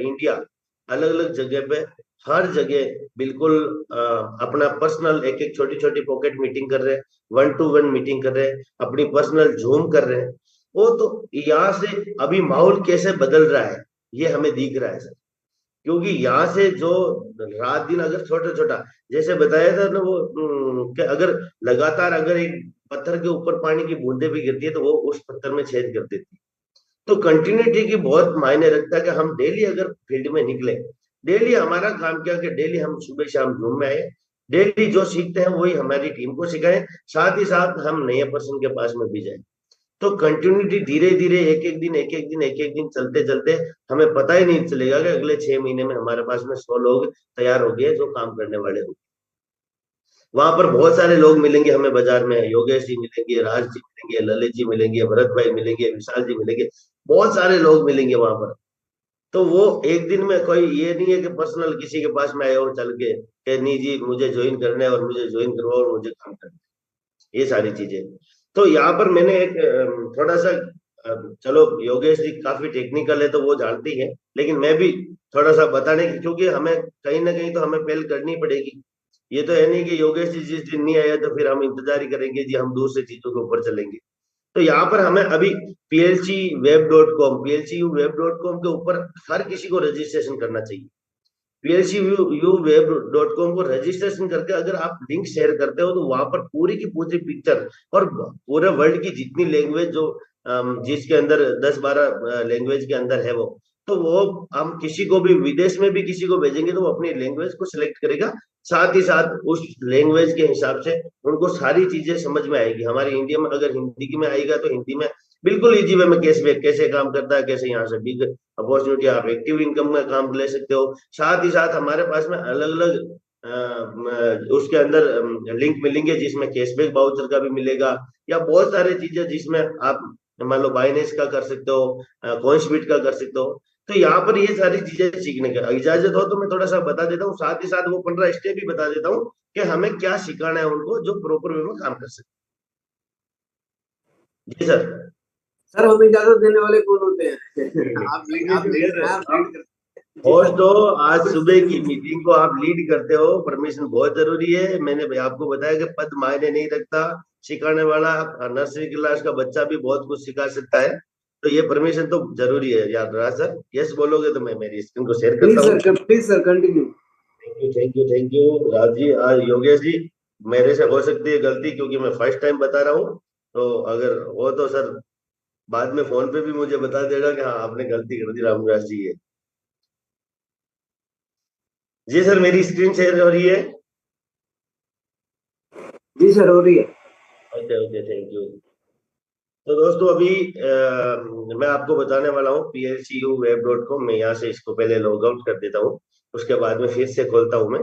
India, अलग अलग जगह पे, हर जगह बिल्कुल अपना पर्सनल एक एक छोटी छोटी पॉकेट मीटिंग कर रहे हैं, वन टू वन मीटिंग कर रहे हैं, अपनी पर्सनल जूम कर रहे हैं। वो तो यहाँ से अभी माहौल कैसे बदल रहा है ये हमें दिख रहा है सर। क्योंकि यहाँ से जो रात दिन अगर छोटा छोटा, जैसे बताया था ना वो कि अगर लगातार अगर एक पत्थर के ऊपर पानी की बूंदे भी गिरती है तो वो उस पत्थर में छेद कर देती है। तो कंटिन्यूटी की बहुत मायने रखता है कि हम डेली अगर फील्ड में निकले, डेली हमारा काम क्या कि डेली हम सुबह शाम घूम में आए, डेली जो सीखते हैं वही हमारी टीम को सिखाएं, साथ ही साथ हम नए पर्सन के पास में भी जाएं। तो कंटिन्यूटी धीरे धीरे एक एक दिन चलते चलते हमें पता ही नहीं चलेगा कि अगले 6 महीने में हमारे पास में 100 लोग तैयार हो गए जो काम करने वाले हो। वहां पर बहुत सारे लोग मिलेंगे हमें बाजार में, योगेश जी मिलेंगे, राज जी मिलेंगे, ललित जी मिलेंगे, भरत भाई मिलेंगे, विशाल जी मिलेंगे, बहुत सारे लोग मिलेंगे वहां पर। तो वो एक दिन में कोई ये नहीं है कि पर्सनल किसी के पास में आए और चल के कि नहीं जी मुझे ज्वाइन करना है और मुझे ज्वाइन करवाओ और मुझे काम करना है, ये सारी चीजें। तो यहाँ पर मैंने एक थोड़ा सा चलो योगेश जी काफी टेक्निकल है तो वो जानती है, लेकिन मैं भी थोड़ा सा बताने की, क्योंकि हमें कहीं ना कहीं तो हमें पहल करनी पड़ेगी। ये तो है नहीं कि योगेश जी जिस दिन नहीं आया तो फिर हम इंतजार ही करेंगे जी हम दूसरी चीजों के ऊपर चलेंगे। तो यहाँ पर हमें अभी पीएलसी वेब डॉट कॉम के ऊपर हर किसी को रजिस्ट्रेशन करना चाहिए। PLC you web dot com को रजिस्ट्रेशन करके अगर आप लिंक शेयर करते हो तो वहां पर पूरी की पूरी पिक्चर और पूरे वर्ल्ड की जितनी लैंग्वेज जो जिसके अंदर 10-12 लैंग्वेज के अंदर है वो, तो वो हम किसी को भी विदेश में भी किसी को भेजेंगे तो वो अपनी लैंग्वेज को सिलेक्ट करेगा, साथ ही साथ उस लैंग्वेज के हिसाब से उनको सारी चीजें समझ में आएगी। हमारी इंडिया में अगर हिंदी में आएगा तो हिंदी में बिल्कुल इजी वे में कैशबैक कैसे काम करता है, कैसे यहाँ से बिग अपॉर्चुनिटी आप एक्टिव इनकम में काम ले सकते हो। साथ ही साथ हमारे पास में अलग अलग उसके अंदर लिंक मिलेंगे जिसमें कैशबैक वाउचर का भी मिलेगा, या बहुत सारी चीजें जिसमें आप मान लो बाइनेंस का कर सकते हो, कॉइन्सबिट का कर सकते हो। तो यहाँ पर ये सारी चीजें सीखने का इजाजत हो तो मैं थोड़ा सा बता देता हूँ, साथ ही साथ वो 15 स्टेप भी बता देता हूँ कि हमें क्या सिखाना है उनको जो प्रॉपर वे में काम कर सके। जी सर। सर हम इजाजत देने वाले कौन होते हैं? आप लीडर हैं, आप लीड करते हैं। जी होस्ट सर। हो, आज सुबह की मीटिंग को आप लीड करते हो, परमिशन बहुत जरूरी है। मैंने भाई आपको बताया कि पद मायने नहीं रखता, सिखाने वाला नर्सरी क्लास का बच्चा भी बहुत कुछ सिखा सकता है। तो ये परमिशन तो जरूरी है यार। राज सर यस बोलोगे तो मैं मेरी स्क्रीन को शेयर करता हूँ। Please sir continue. Thank you thank you thank you. Raj ji, आज योगेश जी, मेरे से हो सकती है गलती क्योंकि मैं फर्स्ट टाइम बता रहा हूँ, तो अगर हो तो सर बाद में फोन पे भी मुझे बता देगा कि हाँ आपने गलती कर दी रामदास जी ये। जी सर मेरी स्क्रीन शेयर हो रही है। जी सर हो रही है। Okay okay thank you. तो दोस्तों अभी मैं आपको बताने वाला हूँ PLCUweb.com। मैं यहाँ से इसको पहले लॉग आउट कर देता हूँ, उसके बाद में फिर से खोलता हूँ मैं।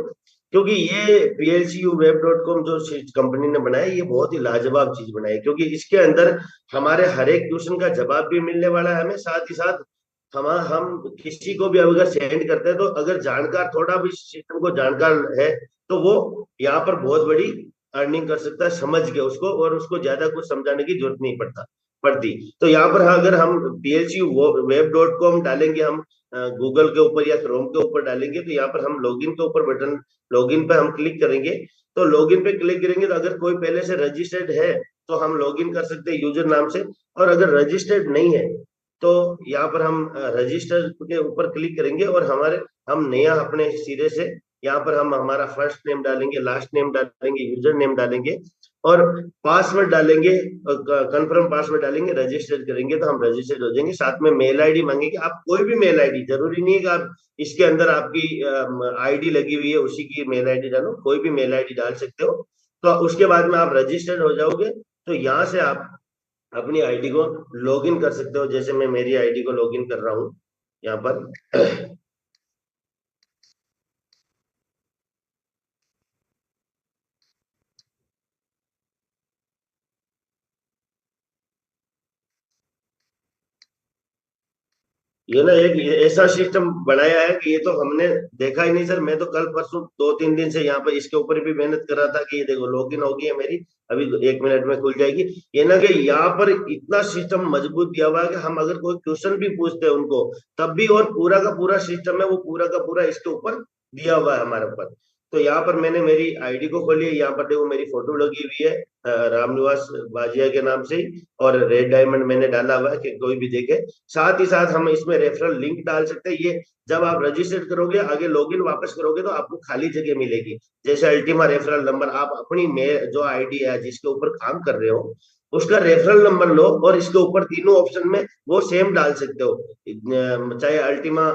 क्योंकि ये PLCUweb.com जो कंपनी ने बनाया ये बहुत ही लाजवाब चीज बनाई है, क्योंकि इसके अंदर हमारे हर एक क्वेश्चन का जवाब भी मिलने वाला है हमें, साथ ही साथ हम किसी को भी अगर सेंड करते हैं तो अगर जानकार थोड़ा भी सिस्टम को जानकार है तो वो यहाँ पर बहुत बड़ी अर्निंग कर सकता है समझ के उसको, और उसको ज्यादा कुछ समझाने की जरूरत नहीं पड़ती। तो यहाँ पर अगर हम PLCweb.com डालेंगे, हम गूगल के ऊपर या क्रोम के ऊपर डालेंगे तो यहाँ पर हम लॉगिन के ऊपर बटन, लॉगिन पे हम क्लिक करेंगे। तो लॉगिन पे क्लिक करेंगे तो अगर कोई पहले से रजिस्टर्ड है तो हम लॉगिन कर सकते हैं यूजर नाम से, और अगर रजिस्टर्ड नहीं है तो यहाँ पर हम रजिस्टर के ऊपर क्लिक करेंगे और हम नया अपने सिरे से यहाँ पर हम हमारा फर्स्ट नेम डालेंगे, लास्ट नेम डालेंगे, यूजर नेम डालेंगे और पासवर्ड डालेंगे, कंफर्म पासवर्ड डालेंगे, रजिस्टर करेंगे तो हम रजिस्टर्ड हो जाएंगे। साथ में मेल आईडी मांगेंगे, आप कोई भी मेल आईडी, जरूरी नहीं है कि आप इसके अंदर आपकी आईडी लगी हुई है उसी की मेल आईडी डालो, कोई भी मेल आईडी डाल सकते हो। तो उसके बाद में आप रजिस्टर्ड हो जाओगे, तो यहाँ से आप अपनी आईडी को लॉगिन कर सकते हो। जैसे मैं मेरी आईडी को लॉगिन कर रहा हूँ यहाँ पर। ये ना एक ऐसा सिस्टम बनाया है कि ये तो हमने देखा ही नहीं सर। मैं तो कल परसों 2-3 दिन से यहाँ पर इसके ऊपर भी मेहनत कर रहा था कि ये देखो लॉगिन हो गई है मेरी, अभी 1 मिनट में खुल जाएगी। ये ना कि यहाँ पर इतना सिस्टम मजबूत दिया हुआ है कि हम अगर कोई क्वेश्चन भी पूछते हैं उनको तब भी, और पूरा का पूरा सिस्टम है वो पूरा का पूरा इसके ऊपर दिया हुआ है हमारे ऊपर। तो यहाँ पर मैंने मेरी आईडी को खोली है, यहाँ पर देखो मेरी फोटो लगी हुई है रामनिवास बाजिया के नाम से ही, और रेड डायमंड मैंने डाला हुआ है कि कोई भी देखे। साथ ही साथ हम इसमें रेफरल लिंक डाल सकते हैं। ये जब आप रजिस्टर करोगे, आगे लॉगिन वापस करोगे तो आपको खाली जगह मिलेगी। जैसे अल्टीमा रेफरल नंबर, आप अपनी मेल जो आईडी है जिसके ऊपर काम कर रहे हो उसका रेफरल नंबर लो, और इसके ऊपर तीनों ऑप्शन में वो सेम डाल सकते हो। चाहे अल्टीमा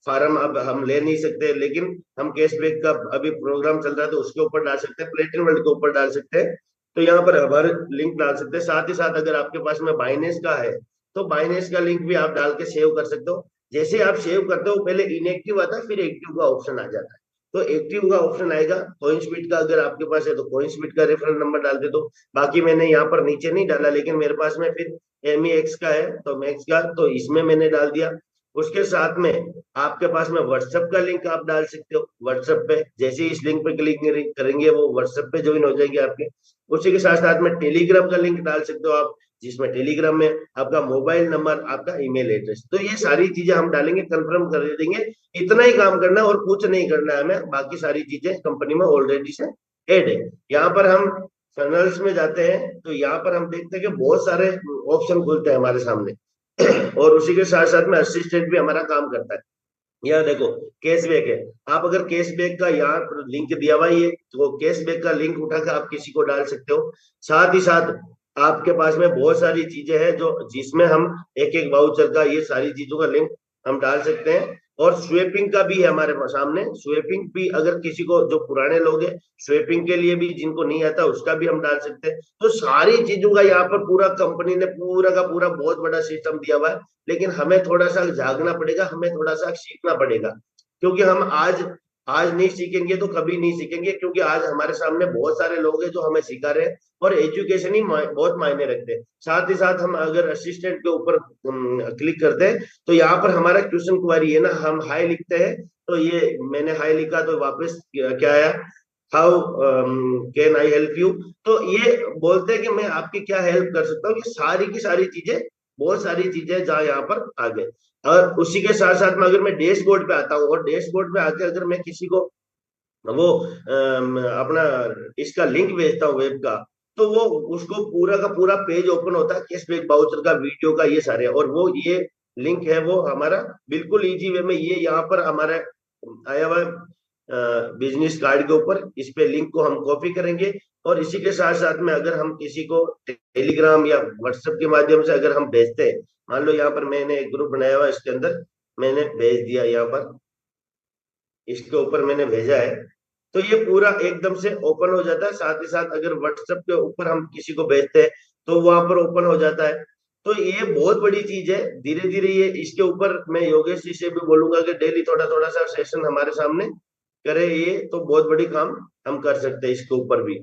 फार्म अब हम ले नहीं सकते, लेकिन हम कैशबैक का अभी प्रोग्राम चल रहा है तो उसके ऊपर डाल सकते हैं, प्लेटिनम वर्ल्ड के ऊपर डाल सकते हैं। तो यहाँ पर हर लिंक डाल सकते हैं। साथ ही साथ अगर आपके पास में बाइनेंस का है तो बाइनेंस का लिंक भी आप डाल के सेव कर सकते हो। जैसे आप सेव करते हो पहले इनएक्टिव आता है, फिर एक्टिव का ऑप्शन आ जाता है। तो एक्टिव का ऑप्शन आएगा, कॉइनस्पीड का अगर आपके पास है तो कॉइनस्पीड का रेफरल नंबर डाल दे दो। बाकी मैंने यहाँ पर नीचे नहीं डाला, लेकिन मेरे पास में फिर MEX का है तो मैक्स का, तो इसमें मैंने डाल दिया। उसके साथ में आपके पास में व्हाट्सएप का लिंक आप डाल सकते हो। व्हाट्सएप पे जैसे ही इस लिंक पे क्लिक करेंगे वो व्हाट्सएप पे ज्वाइन हो जाएंगे आपके। उसी के साथ साथ में टेलीग्राम का लिंक डाल सकते हो आप, जिसमें टेलीग्राम में आपका मोबाइल नंबर, आपका ईमेल एड्रेस, तो ये सारी चीजें हम डालेंगे, कंफर्म कर देंगे। इतना ही काम करना है और कुछ नहीं करना है हमें, बाकी सारी चीजें कंपनी में ऑलरेडी से ऐड है। यहाँ पर हम फनल्स में जाते हैं तो यहाँ पर हम देखते हैं कि बहुत सारे ऑप्शन खुलते हैं हमारे सामने और उसी के साथ साथ में असिस्टेंट भी हमारा काम करता है। यहाँ देखो कैशबैक है, आप अगर कैशबैक का यहाँ लिंक दिया हुआ है तो कैशबैक का लिंक उठा के आप किसी को डाल सकते हो। साथ ही साथ आपके पास में बहुत सारी चीजें हैं जो जिसमें हम एक एक वाउचर का, ये सारी चीजों का लिंक हम डाल सकते हैं। और स्वेपिंग का भी है हमारे सामने, स्वेपिंग भी अगर किसी को, जो पुराने लोग हैं स्वेपिंग के लिए भी जिनको नहीं आता उसका भी हम डाल सकते हैं। तो सारी चीजों का यहाँ पर पूरा कंपनी ने पूरा का पूरा बहुत बड़ा सिस्टम दिया हुआ है। लेकिन हमें थोड़ा सा जागना पड़ेगा, हमें थोड़ा सा सीखना पड़ेगा, क्योंकि हम आज आज नहीं सीखेंगे तो कभी नहीं सीखेंगे, क्योंकि आज हमारे सामने बहुत सारे लोग हैं जो हमें सिखा रहे हैं और एजुकेशन ही बहुत मायने रखते हैं। साथ ही साथ हम अगर असिस्टेंट के ऊपर क्लिक करते हैं तो यहाँ पर हमारा क्वेश्चन क्वेरी है ना, हम हाई लिखते हैं तो ये मैंने हाई लिखा तो वापस क्या आया, how can I help you. तो ये बोलते हैं कि मैं आपकी क्या हेल्प कर सकता हूँ। ये सारी की सारी चीजें, बहुत सारी चीजें जहाँ यहाँ पर आ गए। और उसी के साथ साथ में अगर मैं डैशबोर्ड पे आता हूँ और डैशबोर्ड पे आके अगर मैं किसी को वो अपना इसका लिंक भेजता हूँ वेब का, तो वो उसको पूरा का पूरा पेज ओपन होता है कैशबैक बाउचर का, वीडियो का, ये सारे, और वो ये लिंक है वो हमारा बिल्कुल इजी वे में ये यहाँ पर हमारा आया हुआ बिजनेस कार्ड के ऊपर। इस पे लिंक को हम कॉपी करेंगे और इसी के साथ साथ में अगर हम किसी को टेलीग्राम या व्हाट्सएप के माध्यम से अगर हम भेजते हैं, मान लो यहाँ पर मैंने एक ग्रुप बनाया हुआ, इसके अंदर मैंने भेज दिया, यहाँ पर इसके ऊपर मैंने भेजा है, तो ये पूरा एकदम से ओपन हो जाता है। साथ ही साथ अगर व्हाट्सएप के ऊपर हम किसी को भेजते हैं तो वहां पर ओपन हो जाता है। तो ये बहुत बड़ी चीज है। धीरे धीरे ये इसके ऊपर मैं योगेश जी से भी बोलूंगा कि डेली थोड़ा थोड़ा सा सेशन हमारे सामने करे, ये तो बहुत बड़ी काम हम कर सकते हैं इसके ऊपर भी।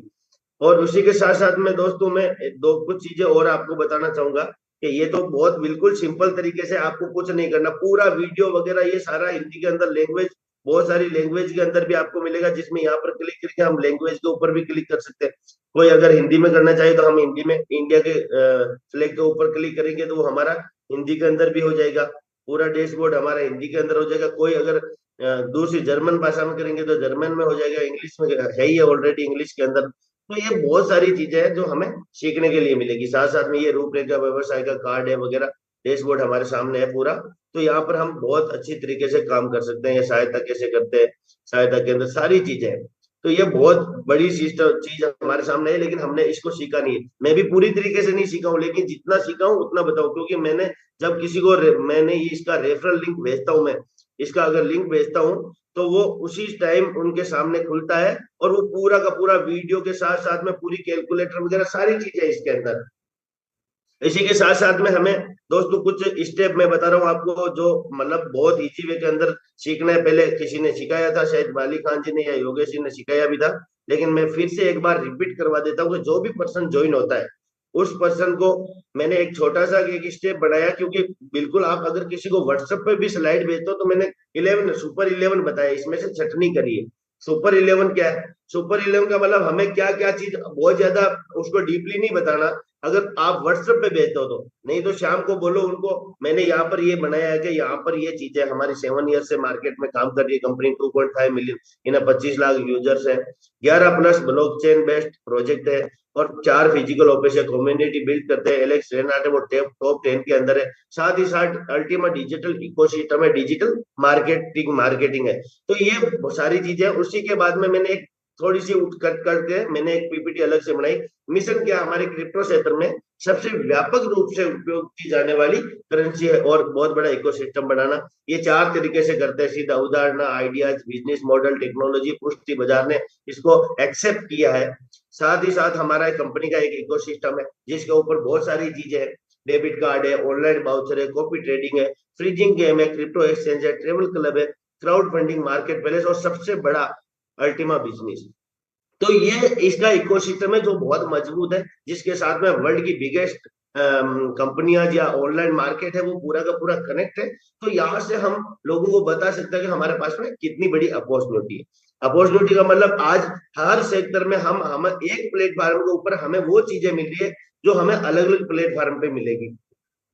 और उसी के साथ साथ में दोस्तों मैं दो कुछ चीजें और आपको बताना चाहूंगा कि ये तो बहुत बिल्कुल सिंपल तरीके से, आपको कुछ नहीं करना, पूरा वीडियो वगैरह ये सारा हिंदी के अंदर, लैंग्वेज बहुत सारी लैंग्वेज के अंदर भी आपको मिलेगा, जिसमें यहाँ पर क्लिक करके हम लैंग्वेज के ऊपर भी क्लिक कर सकते हैं। कोई अगर हिंदी में करना चाहे तो हम हिंदी में इंडिया के फ्लैग के ऊपर क्लिक करेंगे तो वो हमारा हिंदी के अंदर भी हो जाएगा, पूरा डैशबोर्ड हमारा हिंदी के अंदर हो जाएगा। कोई अगर दूसरी जर्मन भाषा में करेंगे तो जर्मन में हो जाएगा, इंग्लिश में है ही ऑलरेडी इंग्लिश के अंदर। तो ये बहुत सारी चीजें हैं जो हमें सीखने के लिए मिलेगी। साथ साथ में ये रूपरेखा व्यवसाय का कार्ड है वगैरह, डैशबोर्ड हमारे सामने है पूरा। तो यहाँ पर हम बहुत अच्छी तरीके से काम कर सकते हैं। ये सहायता कैसे करते हैं, सहायता के अंदर सारी चीजें हैं। तो ये बहुत बड़ी सिस्टम चीज हमारे सामने है, लेकिन हमने इसको सीखा नहीं है। मैं भी पूरी तरीके से नहीं सीखा हूँ, लेकिन जितना सीखा हूँ उतना बताऊँ, क्योंकि मैंने जब किसी को मैंने इसका रेफरल लिंक भेजता हूँ, मैं इसका अगर लिंक भेजता हूँ तो वो उसी टाइम उनके सामने खुलता है और वो पूरा का पूरा वीडियो के साथ साथ में पूरी कैलकुलेटर वगैरह सारी चीजें इसके अंदर। इसी के साथ साथ में हमें दोस्तों कुछ स्टेप मैं बता रहा हूँ आपको, जो मतलब बहुत इजी वे के अंदर सीखना है। पहले किसी ने सिखाया था, शायद बाली खान जी ने या योगेश जी ने सिखाया भी था, लेकिन मैं फिर से एक बार रिपीट करवा देता हूँ कि जो भी पर्सन ज्वाइन होता है उस पर्सन को मैंने एक छोटा सा एक स्टेप बढ़ाया, क्योंकि बिल्कुल आप अगर किसी को व्हाट्सएप पे भी स्लाइड भेजते हो तो मैंने 11 सुपर 11 बताया, इसमें से छटनी करिए। सुपर 11 क्या है? सुपर 11 का मतलब हमें क्या क्या चीज बहुत ज्यादा उसको डीपली नहीं बताना, अगर आप व्हाट्सएप पे भेजते हो तो। नहीं तो शाम को बोलो उनको मैंने यहाँ पर ये बनाया है कि यहाँ पर ये चीजें हमारी 7 ईयर से मार्केट में काम कर रही है कंपनी, 2.5 मिलियन इन्हें 25 लाख यूजर्स है, 11+ ब्लॉकचेन बेस्ड प्रोजेक्ट है, और 4 फिजिकल ऑफिस है, कम्युनिटी बिल्ड करते हैं, एलेक्स रेनाट है वो टॉप 10 के अंदर है, साथ ही साथ अल्टीमा डिजिटल इकोसिस्टम है, डिजिटल मार्केटिंग है। तो ये सारी चीजें, उसी के बाद में मैंने एक थोड़ी सी कट करके मैंने एक पीपीटी अलग से बनाई। मिशन क्या, हमारे क्रिप्टो क्षेत्र में सबसे व्यापक रूप से उपयोग की जाने वाली करेंसी है और बहुत बड़ा इकोसिस्टम बनाना। ये 4 तरीके से करते हैं, सीधा उदाहरण, आइडियाज, बिजनेस मॉडल, टेक्नोलॉजी, पुष्टि बाजार ने इसको एक्सेप्ट किया है। साथ ही साथ हमारा कंपनी का एक इकोसिस्टम है जिसके ऊपर बहुत सारी चीजें हैं, डेबिट कार्ड है, ऑनलाइन बाउचर है, कॉपी ट्रेडिंग है, फ्रीजिंग गेम है, क्रिप्टो एक्सचेंज है, ट्रेवल क्लब है, क्राउड फंडिंग, मार्केट प्लेस, और सबसे बड़ा अल्टीमा बिजनेस। तो ये इसका इकोसिस्टम है जो बहुत मजबूत है, जिसके साथ में वर्ल्ड की बिगेस्ट कंपनियां या ऑनलाइन मार्केट है वो पूरा का पूरा कनेक्ट है। तो यहाँ से हम लोगों को बता सकते हैं कि हमारे पास में कितनी बड़ी अपॉर्चुनिटी है। अपॉर्चुनिटी का मतलब आज हर सेक्टर में हम एक प्लेटफॉर्म के ऊपर हमें वो चीजें मिल रही है जो हमें अलग अलग प्लेटफॉर्म पे मिलेगी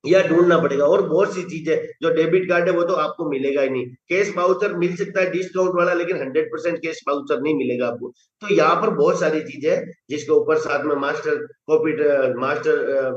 या ढूंढना पड़ेगा। और बहुत सी चीजें, जो डेबिट कार्ड है वो तो आपको मिलेगा ही नहीं, कैश वाउचर मिल सकता है डिस्काउंट वाला, लेकिन 100% कैश वाउचर नहीं मिलेगा आपको। तो यहाँ पर बहुत सारी चीजें हैं जिसके ऊपर साथ में मास्टर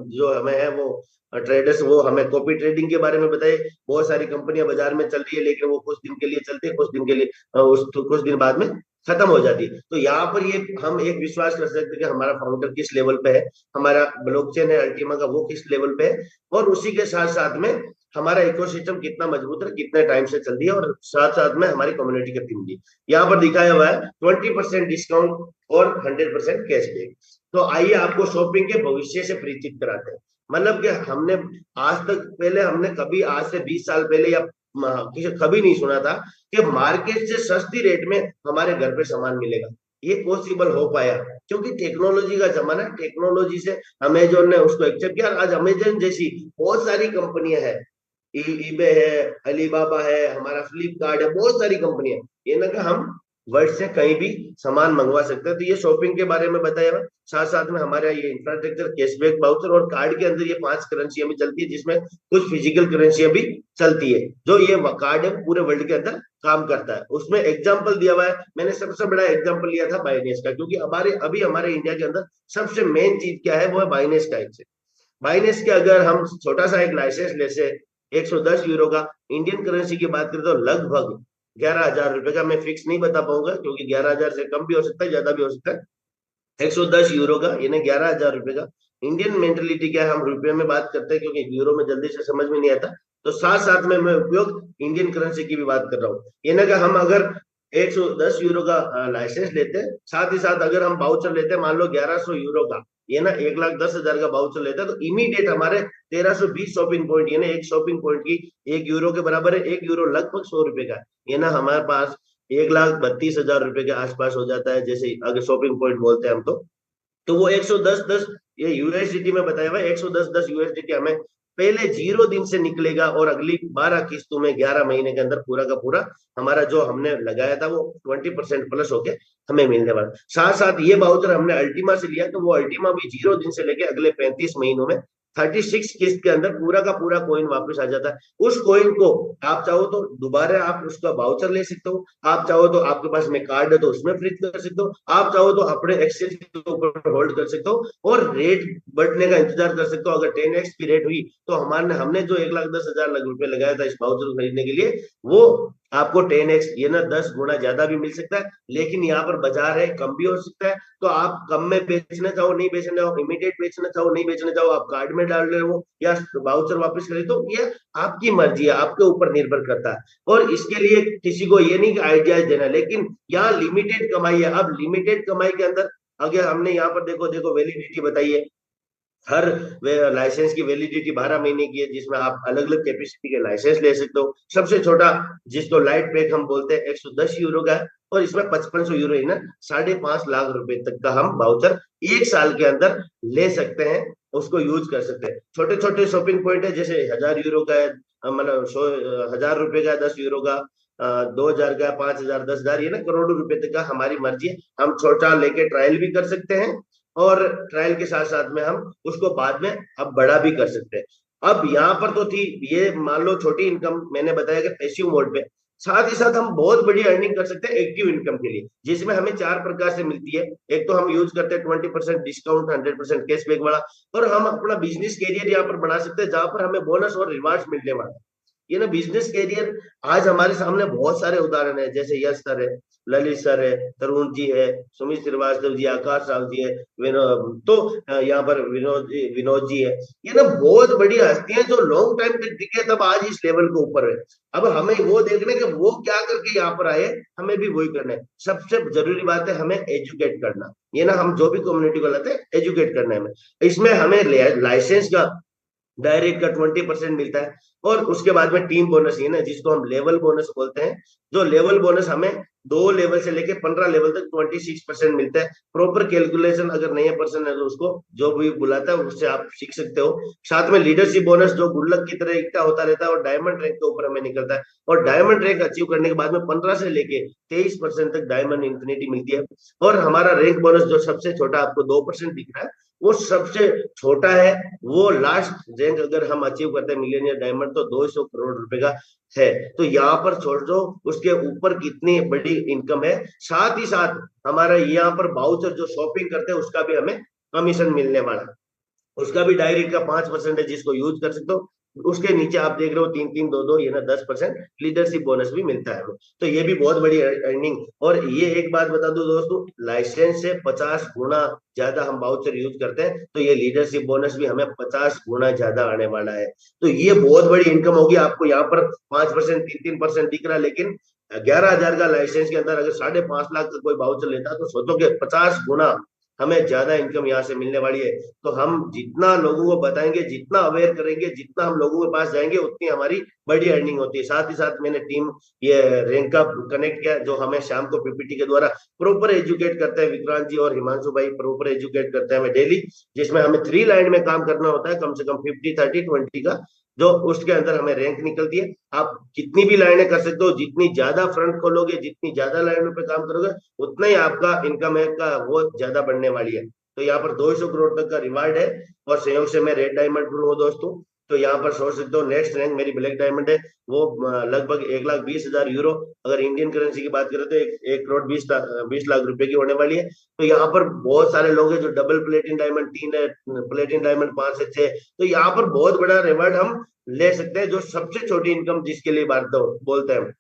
जो हमें है वो ट्रेडर्स, वो हमें कॉपी ट्रेडिंग के बारे में बताए। बहुत सारी कंपनियां बाजार में चल रही है लेकिन वो कुछ दिन के लिए चलती है, कुछ दिन के लिए कुछ दिन बाद में खत्म हो जाती है। तो यहाँ पर ये हम एक विश्वास कर सकते हैं कि हमारा फाउंडर किस लेवल पे है, हमारा ब्लॉकचेन है अल्टीमा का वो किस लेवल पे है, और उसी के साथ साथ में हमारा इकोसिस्टम कितना मजबूत है, कितने टाइम से चल रही है, और साथ साथ में हमारी कम्युनिटी कितनी बड़ी। यहाँ पर दिखाया हुआ है 20% डिस्काउंट और 100% कैशबैक। तो आइए आपको शॉपिंग के भविष्य से परिचित कराते हैं। मतलब कि हमने आज तक पहले हमने कभी आज से 20 साल पहले या किसी कभी नहीं सुना था कि मार्केट से सस्ती रेट में हमारे घर पे सामान मिलेगा। ये पॉसिबल हो पाया क्योंकि टेक्नोलॉजी का जमाना है। टेक्नोलॉजी से अमेजोन ने उसको एक्सेप्ट किया। आज अमेजोन जैसी बहुत सारी कंपनियां हैं, ईबे है, अलीबाबा है, हमारा फ्लिपकार्ट है, बहुत सारी कंपनियां, ये ना कि हम वर्ल्ड से कहीं भी सामान मंगवा सकते हैं। तो ये शॉपिंग के बारे में बताया हुआ। साथ साथ में हमारा ये इंफ्रास्ट्रक्चर, कैशबैक वाउचर और कार्ड के अंदर ये 5 करेंसियां भी चलती है, जिसमें कुछ फिजिकल करेंसियां भी चलती है। जो ये कार्ड है पूरे वर्ल्ड के अंदर काम करता है। उसमें एग्जाम्पल दिया हुआ है, मैंने सबसे बड़ा एग्जाम्पल लिया था बाइनेस का, क्योंकि हमारे इंडिया के अंदर सबसे मेन चीज क्या है, वो है बाइनेस का एक्सेस। बाइनेस के अगर हम छोटा सा एक लाइसेंस ले से 110 यूरो का, इंडियन करेंसी की बात करें तो लगभग 11,000 रुपए का, मैं फिक्स नहीं बता पाऊंगा क्योंकि 11,000 से कम भी हो सकता है, ज्यादा भी हो सकता है। 110 यूरो का यानी 11,000 रुपए का। इंडियन मेंटेलिटी क्या है, हम रुपये में बात करते हैं क्योंकि यूरो में जल्दी से समझ में नहीं आता। तो साथ साथ में मैं उपयोग इंडियन करेंसी की भी बात कर रहा हूँ। ये ना कि हम अगर 110 यूरो का लाइसेंस लेते हैं, साथ ही साथ अगर हम बाउचर लेते हैं मान लो 1100 यूरो का, ये ना 1,10,000 का बाउचर लेता है, तो इमीडिएट हमारे 1320 शॉपिंग पॉइंट, ये ना एक शॉपिंग पॉइंट की 1 यूरो के बराबर है। 1 यूरो लगभग 100 रुपए का, ये ना हमारे पास 1,32,000 रुपए के आसपास हो जाता है, जैसे अगर शॉपिंग पॉइंट बोलते हैं हम तो वो 110 ये यूएसडीटी में बताया हुआ है। 110 यूएसडीटी हमें पहले 0 दिन से निकलेगा और अगली 12 किस्तों में 11 महीने के अंदर पूरा का पूरा हमारा जो हमने लगाया था वो 20% प्लस होके हमें मिलने वाला। साथ साथ ये बाउचर हमने अल्टीमा से लिया, तो वो अल्टीमा भी 0 दिन से लेके अगले 35 महीनों में 36 किस्त के अंदर पूरा का पूरा कॉइन वापस आ जाता है। उस कॉइन को आप चाहो तो दोबारा आप उसका बाउचर ले सकते हो, आप चाहो तो आपके पास में कार्ड है तो उसमें फ्रीज कर सकते हो, आप चाहो तो अपने एक्सचेंज के ऊपर होल्ड कर सकते हो और रेट बढ़ने का इंतजार कर सकते हो। अगर 10x की रेट हुई तो हमने जो 1,10,000 रुपए लगाया था इस बाउचर को खरीदने के लिए, वो आपको 10x ये ना 10 गुना ज्यादा भी मिल सकता है। लेकिन यहाँ पर बाजार है, कम भी हो सकता है। तो आप कम में बेचना चाहो नहीं बेचना चाहो, इमीडिएट बेचना चाहो नहीं बेचना चाहो, आप कार्ड में डाल रहे हो या बाउचर वापस खरीदो, ये आपकी मर्जी है, आपके ऊपर निर्भर करता है। और इसके लिए किसी को ये नहीं कि आइडियाज देना, लेकिन यहाँ लिमिटेड कमाई है। अब लिमिटेड कमाई के अंदर अगर हमने यहाँ पर देखो वैलिडिटी बताई है हर लाइसेंस की वैलिडिटी 12 महीने की है, जिसमें आप अलग अलग कैपेसिटी के लाइसेंस ले सकते हो। सबसे छोटा जिसको लाइट पैक हम बोलते हैं 110 यूरो का है, और इसमें 5500 यूरो ही ना 5.5 लाख रुपए तक का हम वाउचर 1 साल के अंदर ले सकते हैं, उसको यूज कर सकते हैं। छोटे छोटे शॉपिंग पॉइंट है, जैसे 1000 यूरो का है, मतलब 1000 रुपए का, 10 यूरो का, 2000 का, 5000, 10,000, ये ना करोड़ों रुपए तक का हमारी मर्जी है। हम छोटा लेके ट्रायल भी कर सकते हैं, और ट्रायल के साथ साथ में हम उसको बाद में अब बड़ा भी कर सकते हैं। अब यहाँ पर तो थी ये, मान लो छोटी इनकम, मैंने बताया कि पैसिव मोड पे, साथ ही साथ हम बहुत बड़ी अर्निंग कर सकते हैं एक्टिव इनकम के लिए, जिसमें हमें 4 प्रकार से मिलती है। एक तो हम यूज करते हैं 20% डिस्काउंट, 100% कैशबैक वाला, और हम अपना बिजनेस कैरियर यहाँ पर बना सकते हैं, जहां पर हमें बोनस और रिवार्ड मिलने वाला है। ये ना बिजनेस कैरियर, आज हमारे सामने बहुत सारे उदाहरण है, जैसे यश सर है, ललित सर है, तरुण जी है, सुमित श्रीवास्तव जी, आकाश राव जी है, यहाँ पर विनोद जी है। ये ना बहुत बड़ी हस्तियां जो लॉन्ग टाइम तक दिखे, तब आज इस लेवल के ऊपर है। अब हमें वो देखना है कि वो क्या करके यहाँ पर आए, हमें भी वही करना है। सबसे जरूरी बात है हमें एजुकेट करना। ये ना हम जो भी कम्युनिटी को लाते हैं, एजुकेट करना है हमें। इसमें हमें लाइसेंस का डायरेक्ट का 20% मिलता है, और उसके बाद में टीम बोनस, ये ना जिसको हम लेवल बोनस बोलते हैं, जो लेवल बोनस हमें 2 लेवल से लेके 15 लेवल तक 26% मिलता है। प्रॉपर कैलकुलेशन अगर नहीं है पर्सन है तो उसको जो भी बुलाता है उससे आप सीख सकते हो। साथ में लीडरशिप बोनस जो गुल्लक की तरह इकट्ठा होता रहता है, और डायमंड रैंक के ऊपर हमें निकलता है, और डायमंड रैंक अचीव करने के बाद में 15 से लेके 23% तक डायमंड इंफिनिटी मिलती है। और हमारा रैंक बोनस जो सबसे छोटा आपको 2% दिख रहा है, वो सबसे छोटा है। वो लास्ट रैंक अगर हम अचीव करते हैं मिलियनियर डायमंड, तो 200 करोड़ रुपए का है। तो यहाँ पर छोड़ दो उसके ऊपर कितनी बड़ी इनकम है। साथ ही साथ हमारा यहाँ पर बाउचर जो शॉपिंग करते हैं उसका भी हमें कमीशन मिलने वाला है। उसका भी डायरेक्ट का 5% है, जिसको यूज कर सकते हो। उसके नीचे आप देख रहे हो 3-3, 2-2, ये ना 10% लीडरशिप बोनस भी मिलता है। तो ये भी बहुत बड़ी अर्निंग। और ये एक बात बता दूं दोस्तों, लाइसेंस से 50 गुना ज्यादा हम वाउचर यूज करते हैं, तो ये लीडरशिप बोनस भी हमें 50 गुना ज्यादा आने वाला है। तो ये बहुत बड़ी इनकम होगी। आपको यहाँ पर 5%, 3-3% दिख रहा है, लेकिन 11,000 का लाइसेंस के अंदर अगर 5.5 लाख का कोई वाउचर लेता है, तो सोचो कि 50 गुना हमें ज्यादा इनकम यहाँ से मिलने वाली है। तो हम जितना लोगों को बताएंगे, जितना अवेयर करेंगे, जितना हम लोगों के पास जाएंगे, उतनी हमारी बड़ी अर्निंग होती है। साथ ही साथ मैंने टीम ये रैंक का कनेक्ट किया, जो हमें शाम को पीपीटी के द्वारा प्रॉपर एजुकेट करते हैं। विक्रांत जी और हिमांशु भाई प्रॉपर एजुकेट करते हैं हमें डेली, जिसमें हमें 3 लाइन में काम करना होता है, कम से कम 50-30-20 का, जो उसके अंदर हमें रैंक निकलती है। आप कितनी भी लाइनें कर सकते हो, जितनी ज्यादा फ्रंट खोलोगे, जितनी ज्यादा लाइनों पे काम करोगे, उतना ही आपका इनकम है का वो ज्यादा बढ़ने वाली है। तो यहाँ पर 200 करोड़ तक का रिवार्ड है, और संयोग से मैं रेड डायमंड हूँ दोस्तों। तो यहाँ पर सोच सकते हो नेक्स्ट रैंक मेरी ब्लैक डायमंड है, वो लगभग 1,20,000 यूरो, अगर इंडियन करेंसी की बात करें तो 1,20,00,000 रुपए की होने वाली है। तो यहाँ पर बहुत सारे लोग हैं जो डबल प्लेटिन डायमंड 3 है, प्लेटिन डायमंड 5 से 6। तो यहाँ पर बहुत बड़ा रिवार्ड हम ले सकते हैं, जो सबसे छोटी इनकम जिसके लिए बात बोलते हैं।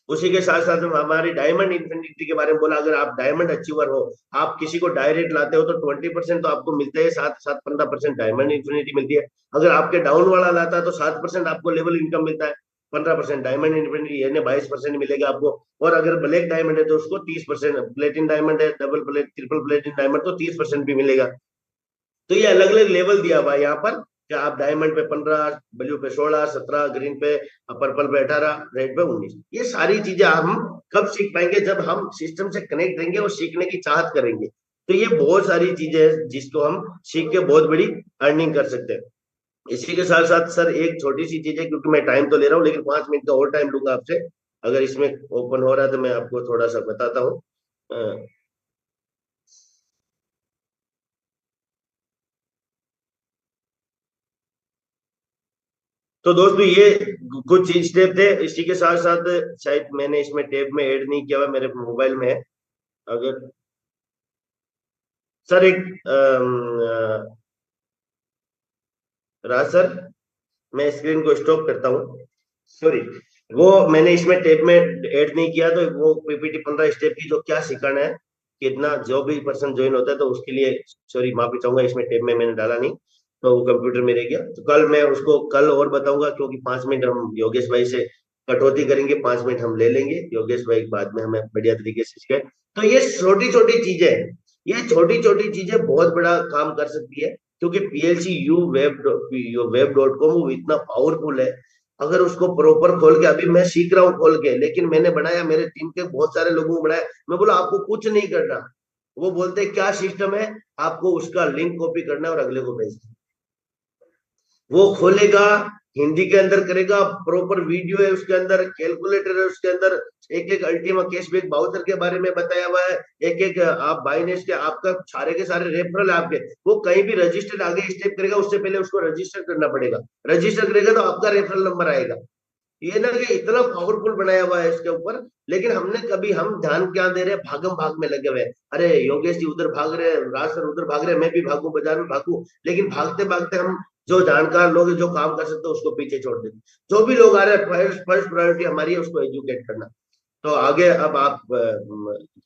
उसी के साथ साथ हमारी डायमंड इंफिनिटी के बारे में बोला, अगर आप डायमंड अचीवर हो, आप किसी को डायरेक्ट लाते हो, तो 20% तो आपको मिलता है, साथ साथ 15% डायमंड इंफिनिटी मिलती है। अगर आपके डाउन वाला लाता है तो 7% आपको लेवल इनकम मिलता है, 15% डायमंड इंफिनिटी, यानी 22% मिलेगा आपको। और अगर ब्लैक डायमंड है तो उसको 30%, प्लेटिन डायमंड है, डबल प्लेट, ट्रिपल प्लेटिन डायमंड, तो 30% भी मिलेगा। तो ये अलग अलग लेवल दिया हुआ है यहाँ पर, कि आप डायमंड पे 15, ब्लू पे 16, 17, ग्रीन पे, पर्पल पे 18, रेड पे 19। ये सारी चीजें हम कब सीख पाएंगे, जब हम सिस्टम से कनेक्ट रहेंगे और सीखने की चाहत करेंगे। तो ये बहुत सारी चीजें हैं जिसको हम सीख के बहुत बड़ी अर्निंग कर सकते हैं। इसी के साथ साथ सर एक छोटी सी चीज है, क्योंकि मैं टाइम तो ले रहा हूँ, लेकिन 5 मिनट का और टाइम लूंगा आपसे, अगर इसमें ओपन हो रहा है तो मैं आपको थोड़ा सा बताता हूँ। तो दोस्तों ये कुछ स्टेप थे। इसी के साथ साथ शायद मैंने इसमें टेप में ऐड नहीं किया हुआ, मेरे मोबाइल में है। अगर सर एक राज सर, मैं स्क्रीन को स्टॉप करता हूँ, सॉरी। वो मैंने इसमें टेप में ऐड नहीं किया, तो वो पीपीटी 15 स्टेप की जो क्या सिखाना है, कितना जो भी पर्सन ज्वाइन होता है, तो उसके लिए सॉरी माफी चाहूंगा, इसमें टेप में मैंने डाला नहीं, तो वो कंप्यूटर में रह गया। तो कल मैं उसको कल और बताऊंगा, क्योंकि 5 मिनट हम योगेश भाई से कटौती करेंगे, 5 मिनट हम ले लेंगे, योगेश भाई बाद में हमें बढ़िया तरीके से सिखाए। तो ये छोटी छोटी चीजें हैं, ये छोटी छोटी चीजें बहुत बड़ा काम कर सकती है। क्योंकि PLCU web.com वो इतना पावरफुल है। अगर उसको प्रॉपर खोल के, अभी मैं सीख रहा हूँ खोल के, लेकिन मैंने बनाया, मेरे टीम के बहुत सारे लोगों को बनाया। मैं बोला आपको कुछ नहीं करना। वो बोलते क्या सिस्टम है, आपको उसका लिंक कॉपी करना है और अगले को भेजना। वो खोलेगा, हिंदी के अंदर करेगा, प्रॉपर वीडियो है उसके अंदर, कैलकुलेटर है उसके अंदर, एक एक अल्टीमा कैशबैक बाउचर के बारे में बताया हुआ है, एक एक आप बाइनेस के आपका सारे के सारे रेफरल आपके, वो कहीं भी रजिस्टर आगे स्टेप करेगा उससे पहले उसको रजिस्टर करना पड़ेगा। रजिस्टर करेगा तो आपका रेफरल नंबर आएगा। ये ना कि इतना पावरफुल बनाया हुआ है इसके ऊपर, लेकिन हमने कभी, हम ध्यान क्या दे रहे हैं, भागम भाग में लगे हुए हैं। अरे योगेश जी उधर भाग रहे हैं, राज सर उधर भाग रहे हैं, मैं भी भागू, बाजार में भागू, लेकिन भागते भागते हम जो जानकार लोग हैं, जो काम कर सकते हैं, उसको पीछे छोड़ देते। जो भी लोग आ रहे हैं, फर्स्ट प्रायोरिटी हमारी है उसको एजुकेट करना। तो आगे अब आप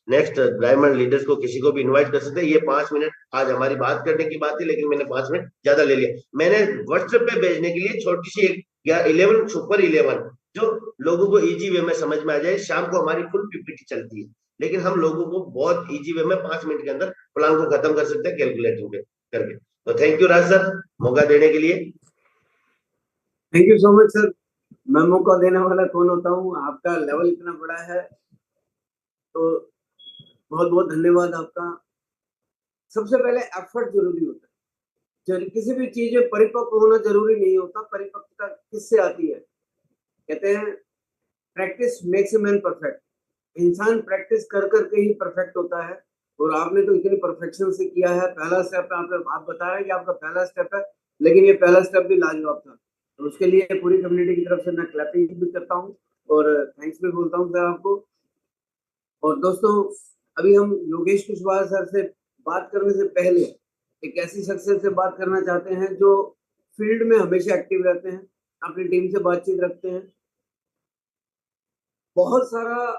नेक्स्ट डायमंड लीडर्स को किसी को भी इनवाइट कर सकते हैं। ये 5 मिनट आज हमारी बात करने की बात थी, लेकिन मैंने 5 मिनट ज्यादा ले लिया। मैंने व्हाट्सएप पे भेजने के लिए छोटी सी एक 11 सुपर 11 जो लोगों को इजी वे में समझ में आ जाए। शाम को हमारी फुल PPT चलती है, लेकिन हम लोगों को बहुत इजी वे में 5 मिनट के अंदर प्लान को खत्म कर सकते हैं कैलकुलेटर करके। तो थैंक यू राज सर मौका देने के लिए। Thank you so much sir. मैं मौका देने वाला कौन होता हूँ, आपका लेवल इतना बड़ा है, तो बहुत बहुत धन्यवाद आपका। सबसे पहले एफर्ट जरूरी होता है। किसी भी चीज में परिपक्व होना जरूरी नहीं होता। परिपक्वता किससे आती है? कहते हैं practice makes a man perfect. इंसान प्रैक्टिस कर करके ही परफेक्ट होता है। और आपने तो इतनी परफेक्शन से किया है। पहला स्टेप आप बता रहे हैं कि आपका पहला स्टेप है, लेकिन ये पहला स्टेप भी लाजवाब था। तो उसके लिए पूरी कम्युनिटी की तरफ से मैं क्लैपिंग भी करता हूँ और थैंक्स भी बोलता हूँ सर आपको। और दोस्तों, अभी हम योगेश कुशवाहा सर से बात करने से पहले एक ऐसी शख्सियत से बात करना चाहते हैं जो फील्ड में हमेशा एक्टिव रहते हैं, अपनी टीम से बातचीत रखते हैं। बहुत सारा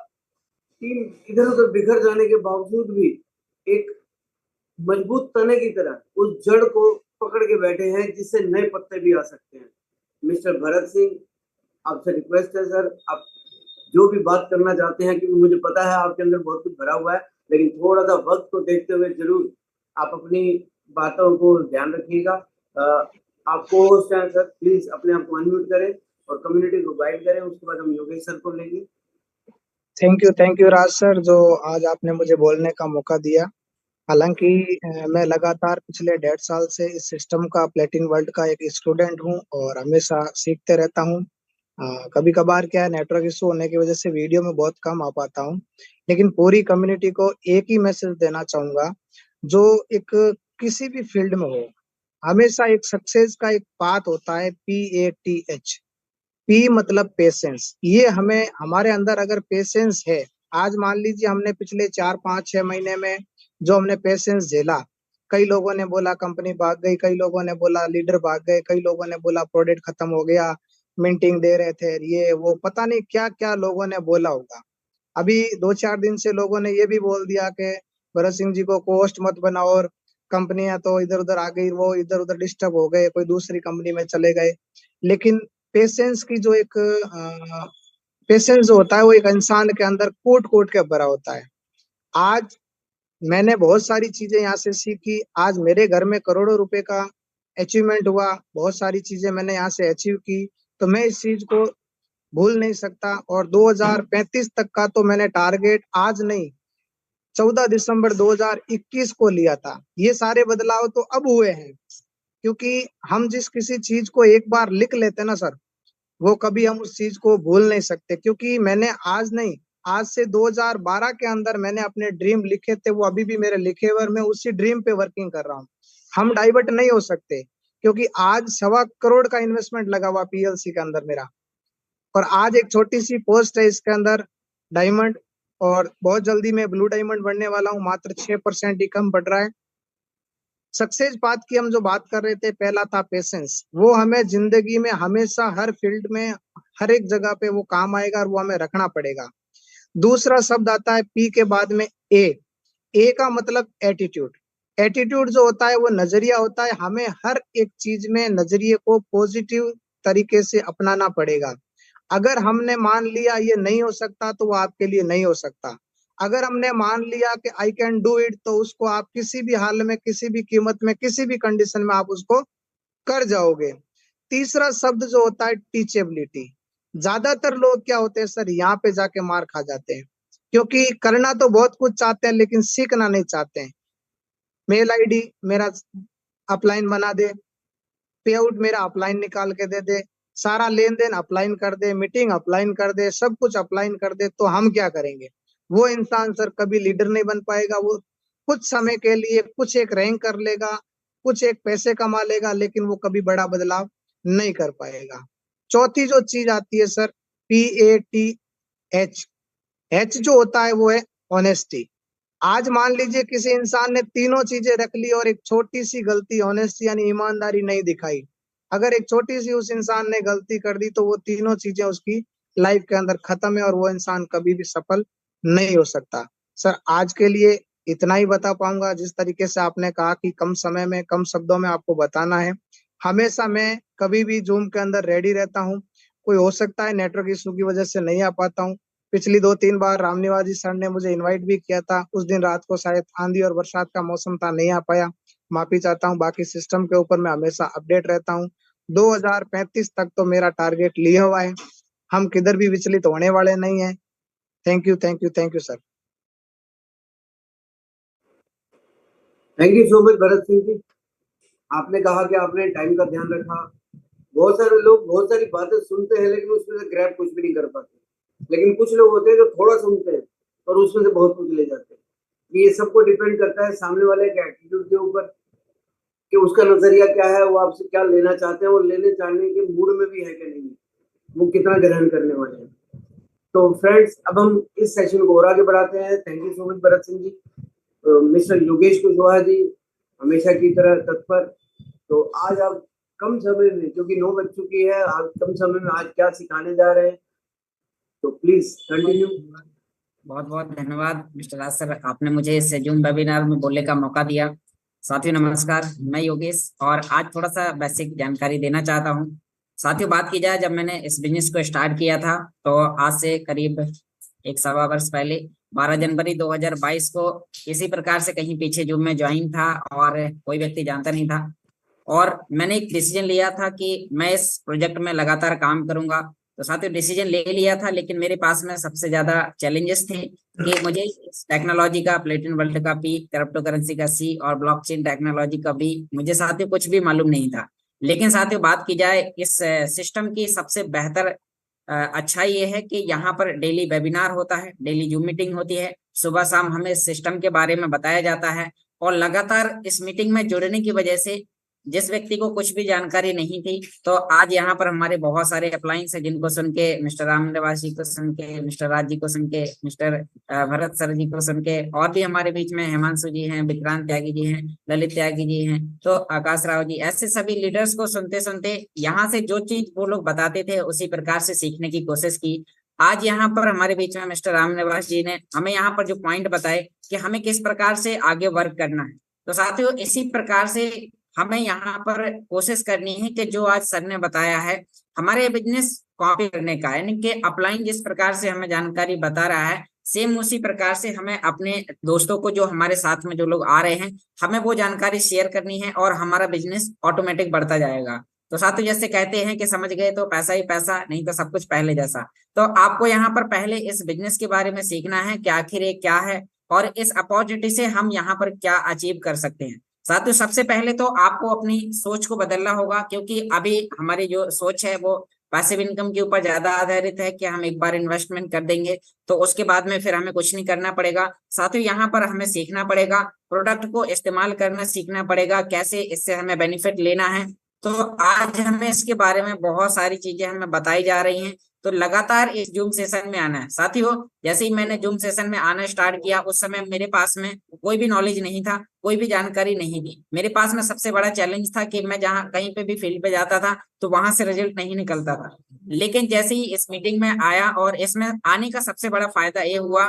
टीम इधर उधर बिखर जाने के बावजूद भी एक मजबूत तने की तरह उस जड़ को पकड़ के बैठे हैं जिससे नए पत्ते भी आ सकते हैं। मिस्टर भरत सिंह, आपसे रिक्वेस्ट है सर, आप जो भी बात करना चाहते हैं, क्योंकि मुझे पता है आपके अंदर बहुत कुछ भरा हुआ है, लेकिन थोड़ा सा वक्त को देखते हुए जरूर आप अपनी बातों को ध्यान रखिएगा। आपको होस्ट हैं सर, प्लीज अपने आप को अनम्यूट करें और कम्युनिटी को गाइड करें। उसके बाद हम योगेश सर को लेंगे। थैंक यू राज सर, जो आज आपने मुझे बोलने का मौका दिया। हालांकि मैं लगातार पिछले 1.5 साल से इस सिस्टम का, प्लेटिन वर्ल्ड का एक स्टूडेंट हूं और हमेशा सीखते रहता हूं। कभी कभार क्या है, नेटवर्क इशू होने की वजह से वीडियो में बहुत कम आ पाता हूं, लेकिन पूरी कम्युनिटी को एक ही मैसेज देना चाहूंगा। जो एक किसी भी फील्ड में हो, हमेशा एक सक्सेस का एक पाथ होता है, PATH। पी मतलब पेशेंस। ये हमें, हमारे अंदर अगर पेशेंस है, आज मान लीजिए हमने पिछले 4 5 6 महीने में जो हमने पेशेंस झेला, कई लोगों ने बोला कंपनी भाग गई, कई लोगों ने बोला लीडर भाग गए, कई लोगों ने बोला प्रोडक्ट खत्म हो गया, मिंटिंग दे रहे थे, ये वो पता नहीं क्या क्या लोगों ने बोला होगा। अभी 2 4 दिन से लोगों ने ये भी बोल दिया कि भरत सिंह जी को कोस्ट मत बनाओ, और कंपनियां तो इधर उधर आ गई, वो इधर उधर डिस्टर्ब हो गए, कोई दूसरी कंपनी में चले गए। लेकिन पेशेंस की जो एक पेशेंस जो होता है, वो एक इंसान के अंदर कूट कूट के भरा होता है। आज मैंने बहुत सारी चीजें यहाँ से सीखी। आज मेरे घर में करोड़ों रुपए का अचीवमेंट हुआ, बहुत सारी चीजें मैंने यहाँ से अचीव की, तो मैं इस चीज को भूल नहीं सकता। और 2035 तक का तो मैंने टारगेट आज नहीं, 14 दिसंबर 2021 को लिया था। ये सारे बदलाव तो अब हुए हैं, क्योंकि हम जिस किसी चीज को एक बार लिख लेते हैं ना सर, वो कभी हम उस चीज को भूल नहीं सकते। क्योंकि मैंने आज नहीं, आज से 2012 के अंदर मैंने अपने ड्रीम लिखे थे, वो अभी भी मेरे लिखे हुए, मैं उसी ड्रीम पे वर्किंग कर रहा हूँ। हम डाइवर्ट नहीं हो सकते, क्योंकि आज 1.25 करोड़ का इन्वेस्टमेंट लगा हुआ PLC के अंदर मेरा, और आज एक छोटी सी पोस्ट है इसके अंदर, डायमंड। और बहुत जल्दी मैं ब्लू डायमंड बनने वाला हूँ, मात्र 6% ही कम बढ़ रहा है। सक्सेस पाथ की हम जो बात कर रहे थे, पहला था पेशेंस। वो हमें जिंदगी में हमेशा, हर फील्ड में, हर एक जगह पे वो काम आएगा और वो हमें रखना पड़ेगा। दूसरा शब्द आता है P के बाद में A का मतलब एटीट्यूड। एटीट्यूड जो होता है वो नजरिया होता है। हमें हर एक चीज में नजरिए को पॉजिटिव तरीके से अपनाना पड़ेगा। अगर हमने मान लिया ये नहीं हो सकता, तो वो आपके लिए नहीं हो सकता। अगर हमने मान लिया कि आई कैन डू इट, तो उसको आप किसी भी हाल में, किसी भी कीमत में, किसी भी कंडीशन में आप उसको कर जाओगे। तीसरा शब्द जो होता है टीचेबिलिटी। ज्यादातर लोग क्या होते हैं सर, यहाँ पे जाके मार खा जाते हैं, क्योंकि करना तो बहुत कुछ चाहते हैं लेकिन सीखना नहीं चाहते हैं। मेल आईडी मेरा अपलाइन बना दे, पे आउट मेरा अपलाइन निकाल के दे दे, सारा लेन देन अपलाइन कर दे, मीटिंग अपलाइन कर दे, सब कुछ अपलाइन कर दे, तो हम क्या करेंगे? वो इंसान सर कभी लीडर नहीं बन पाएगा। वो कुछ समय के लिए कुछ एक रैंक कर लेगा, कुछ एक पैसे कमा लेगा, लेकिन वो कभी बड़ा बदलाव नहीं कर पाएगा। चौथी जो चीज आती है सर, PATH। एच जो होता है वो है ऑनेस्टी। आज मान लीजिए किसी इंसान ने तीनों चीजें रख ली और एक छोटी सी गलती, ऑनेस्टी यानी ईमानदारी नहीं दिखाई, अगर एक छोटी सी उस इंसान ने गलती कर दी, तो वो तीनों चीजें उसकी लाइफ के अंदर खत्म है और वो इंसान कभी भी सफल नहीं हो सकता। सर आज के लिए इतना ही बता पाऊंगा। जिस तरीके से आपने कहा कि कम समय में कम शब्दों में आपको बताना है, हमेशा मैं कभी भी जूम के अंदर रेडी रहता हूँ। कोई हो सकता है नेटवर्क इशू की वजह से नहीं आ पाता हूँ। पिछली 2-3 बार रामनिवाजी सर ने मुझे इनवाइट भी किया था, उस दिन रात को शायद आंधी और बरसात का मौसम था, नहीं आ पाया, माफी चाहता हूँ। बाकी सिस्टम के ऊपर मैं हमेशा अपडेट रहता हूँ। 2035 तक तो मेरा टारगेट लिया हुआ है, हम किधर भी विचलित होने वाले नहीं है। Thank you, thank you, thank you sir. Thank you so much Bharat Singh ji. आपने कहा कि आपने टाइम का ध्यान रखा। बहुत सारे लोग बहुत सारी बातें सुनते हैं लेकिन उसमें से ग्रैब कुछ भी नहीं कर पाते, लेकिन कुछ लोग होते हैं जो थोड़ा सुनते हैं और उसमें से बहुत कुछ ले जाते हैं। ये सबको डिपेंड करता है सामने वाले के एटीट्यूड के ऊपर, कि उसका नजरिया क्या है, वो आपसे क्या लेना चाहते हैं, वो लेने चाहने के मूड में भी है कि नहीं, वो कितना ग्रहण करने वाले हैं। तो फ्रेंड्स, अब हम इस सेशन को और आगे बढ़ाते हैं। Thank you so much Bharat Singh ji. Mister Yogesh Kushwaha ji हमेशा की तरह तत्पर। तो आज आप कम समय में, क्योंकि 9 बज चुकी है, आप कम समय में आज क्या सिखाने जा रहे हैं, तो प्लीज कंटिन्यू। बहुत बहुत धन्यवाद मिस्टर राज सर, आपने मुझे इस जूम वेबिनार में बोलने का मौका दिया। साथियों नमस्कार, मैं योगेश और आज थोड़ा सा बेसिक जानकारी देना चाहता हूँ। साथियों बात की जाए, जब मैंने इस बिजनेस को स्टार्ट किया था तो आज से करीब 1 सवा वर्ष पहले 12 जनवरी 2022 को किसी प्रकार से कहीं पीछे जूम में ज्वाइन था और कोई व्यक्ति जानता नहीं था, और मैंने एक डिसीजन लिया था कि मैं इस प्रोजेक्ट में लगातार काम करूंगा। तो साथियों डिसीजन ले लिया था, लेकिन मेरे पास में सबसे ज्यादा चैलेंजेस थे कि मुझे टेक्नोलॉजी का, प्लेटिन वर्ल्ड का P, क्रिप्टो करेंसी का C और ब्लॉकचेन टेक्नोलॉजी का B मुझे साथियों कुछ भी मालूम नहीं था। लेकिन साथियों बात की जाए इस सिस्टम की, सबसे बेहतर अच्छाई ये है कि यहाँ पर डेली वेबिनार होता है, डेली जूम मीटिंग होती है, सुबह शाम हमें सिस्टम के बारे में बताया जाता है, और लगातार इस मीटिंग में जुड़ने की वजह से जिस व्यक्ति को कुछ भी जानकारी नहीं थी, तो आज यहाँ पर हमारे बहुत सारे अप्लायंस हैं जिनको सुन के, मिस्टर रामनिवास जी को सुन के, मिस्टर राज जी को सुन के, मिस्टर भरत सर जी को सुन के, और भी हमारे बीच में हिमांशु जी हैं, विक्रांत त्यागी जी हैं, ललित त्यागी जी हैं, तो आकाश राव जी, ऐसे सभी लीडर्स को सुनते सुनते यहाँ से जो चीज वो लोग बताते थे उसी प्रकार से सीखने की कोशिश की। आज यहाँ पर हमारे बीच में मिस्टर रामनिवास जी ने हमें यहाँ पर जो पॉइंट बताए कि हमें किस प्रकार से आगे वर्क करना है, तो साथियों इसी प्रकार से हमें यहाँ पर कोशिश करनी है कि जो आज सर ने बताया है हमारे बिजनेस कॉपी करने का, यानी कि अपलाइन जिस प्रकार से हमें जानकारी बता रहा है, सेम उसी प्रकार से हमें अपने दोस्तों को, जो हमारे साथ में जो लोग आ रहे हैं, हमें वो जानकारी शेयर करनी है और हमारा बिजनेस ऑटोमेटिक बढ़ता जाएगा। तो साथियों जैसे कहते हैं कि समझ गए तो पैसा ही पैसा, नहीं तो सब कुछ पहले जैसा। तो आपको यहाँ पर पहले इस बिजनेस के बारे में सीखना है कि आखिर ये क्या है और इस अपॉर्चुनिटी से हम यहाँ पर क्या अचीव कर सकते हैं। साथियों सबसे पहले तो आपको अपनी सोच को बदलना होगा, क्योंकि अभी हमारी जो सोच है वो पैसिव इनकम के ऊपर ज्यादा आधारित है कि हम एक बार इन्वेस्टमेंट कर देंगे तो उसके बाद में फिर हमें कुछ नहीं करना पड़ेगा। साथियों यहाँ पर हमें सीखना पड़ेगा, प्रोडक्ट को इस्तेमाल करना सीखना पड़ेगा, कैसे इससे हमें बेनिफिट लेना है। तो आज हमें इसके बारे में बहुत सारी चीजें हमें बताई जा रही हैं, तो लगातार इस जूम सेशन में आना है। साथियों जैसे ही मैंने जूम सेशन में आना स्टार्ट किया, उस समय मेरे पास में कोई भी नॉलेज नहीं था, कोई भी जानकारी नहीं थी। मेरे पास में सबसे बड़ा चैलेंज था कि मैं जहाँ कहीं पे भी फील्ड पे जाता था तो वहां से रिजल्ट नहीं निकलता था। लेकिन जैसे ही इस मीटिंग में आया और इसमें आने का सबसे बड़ा फायदा ये हुआ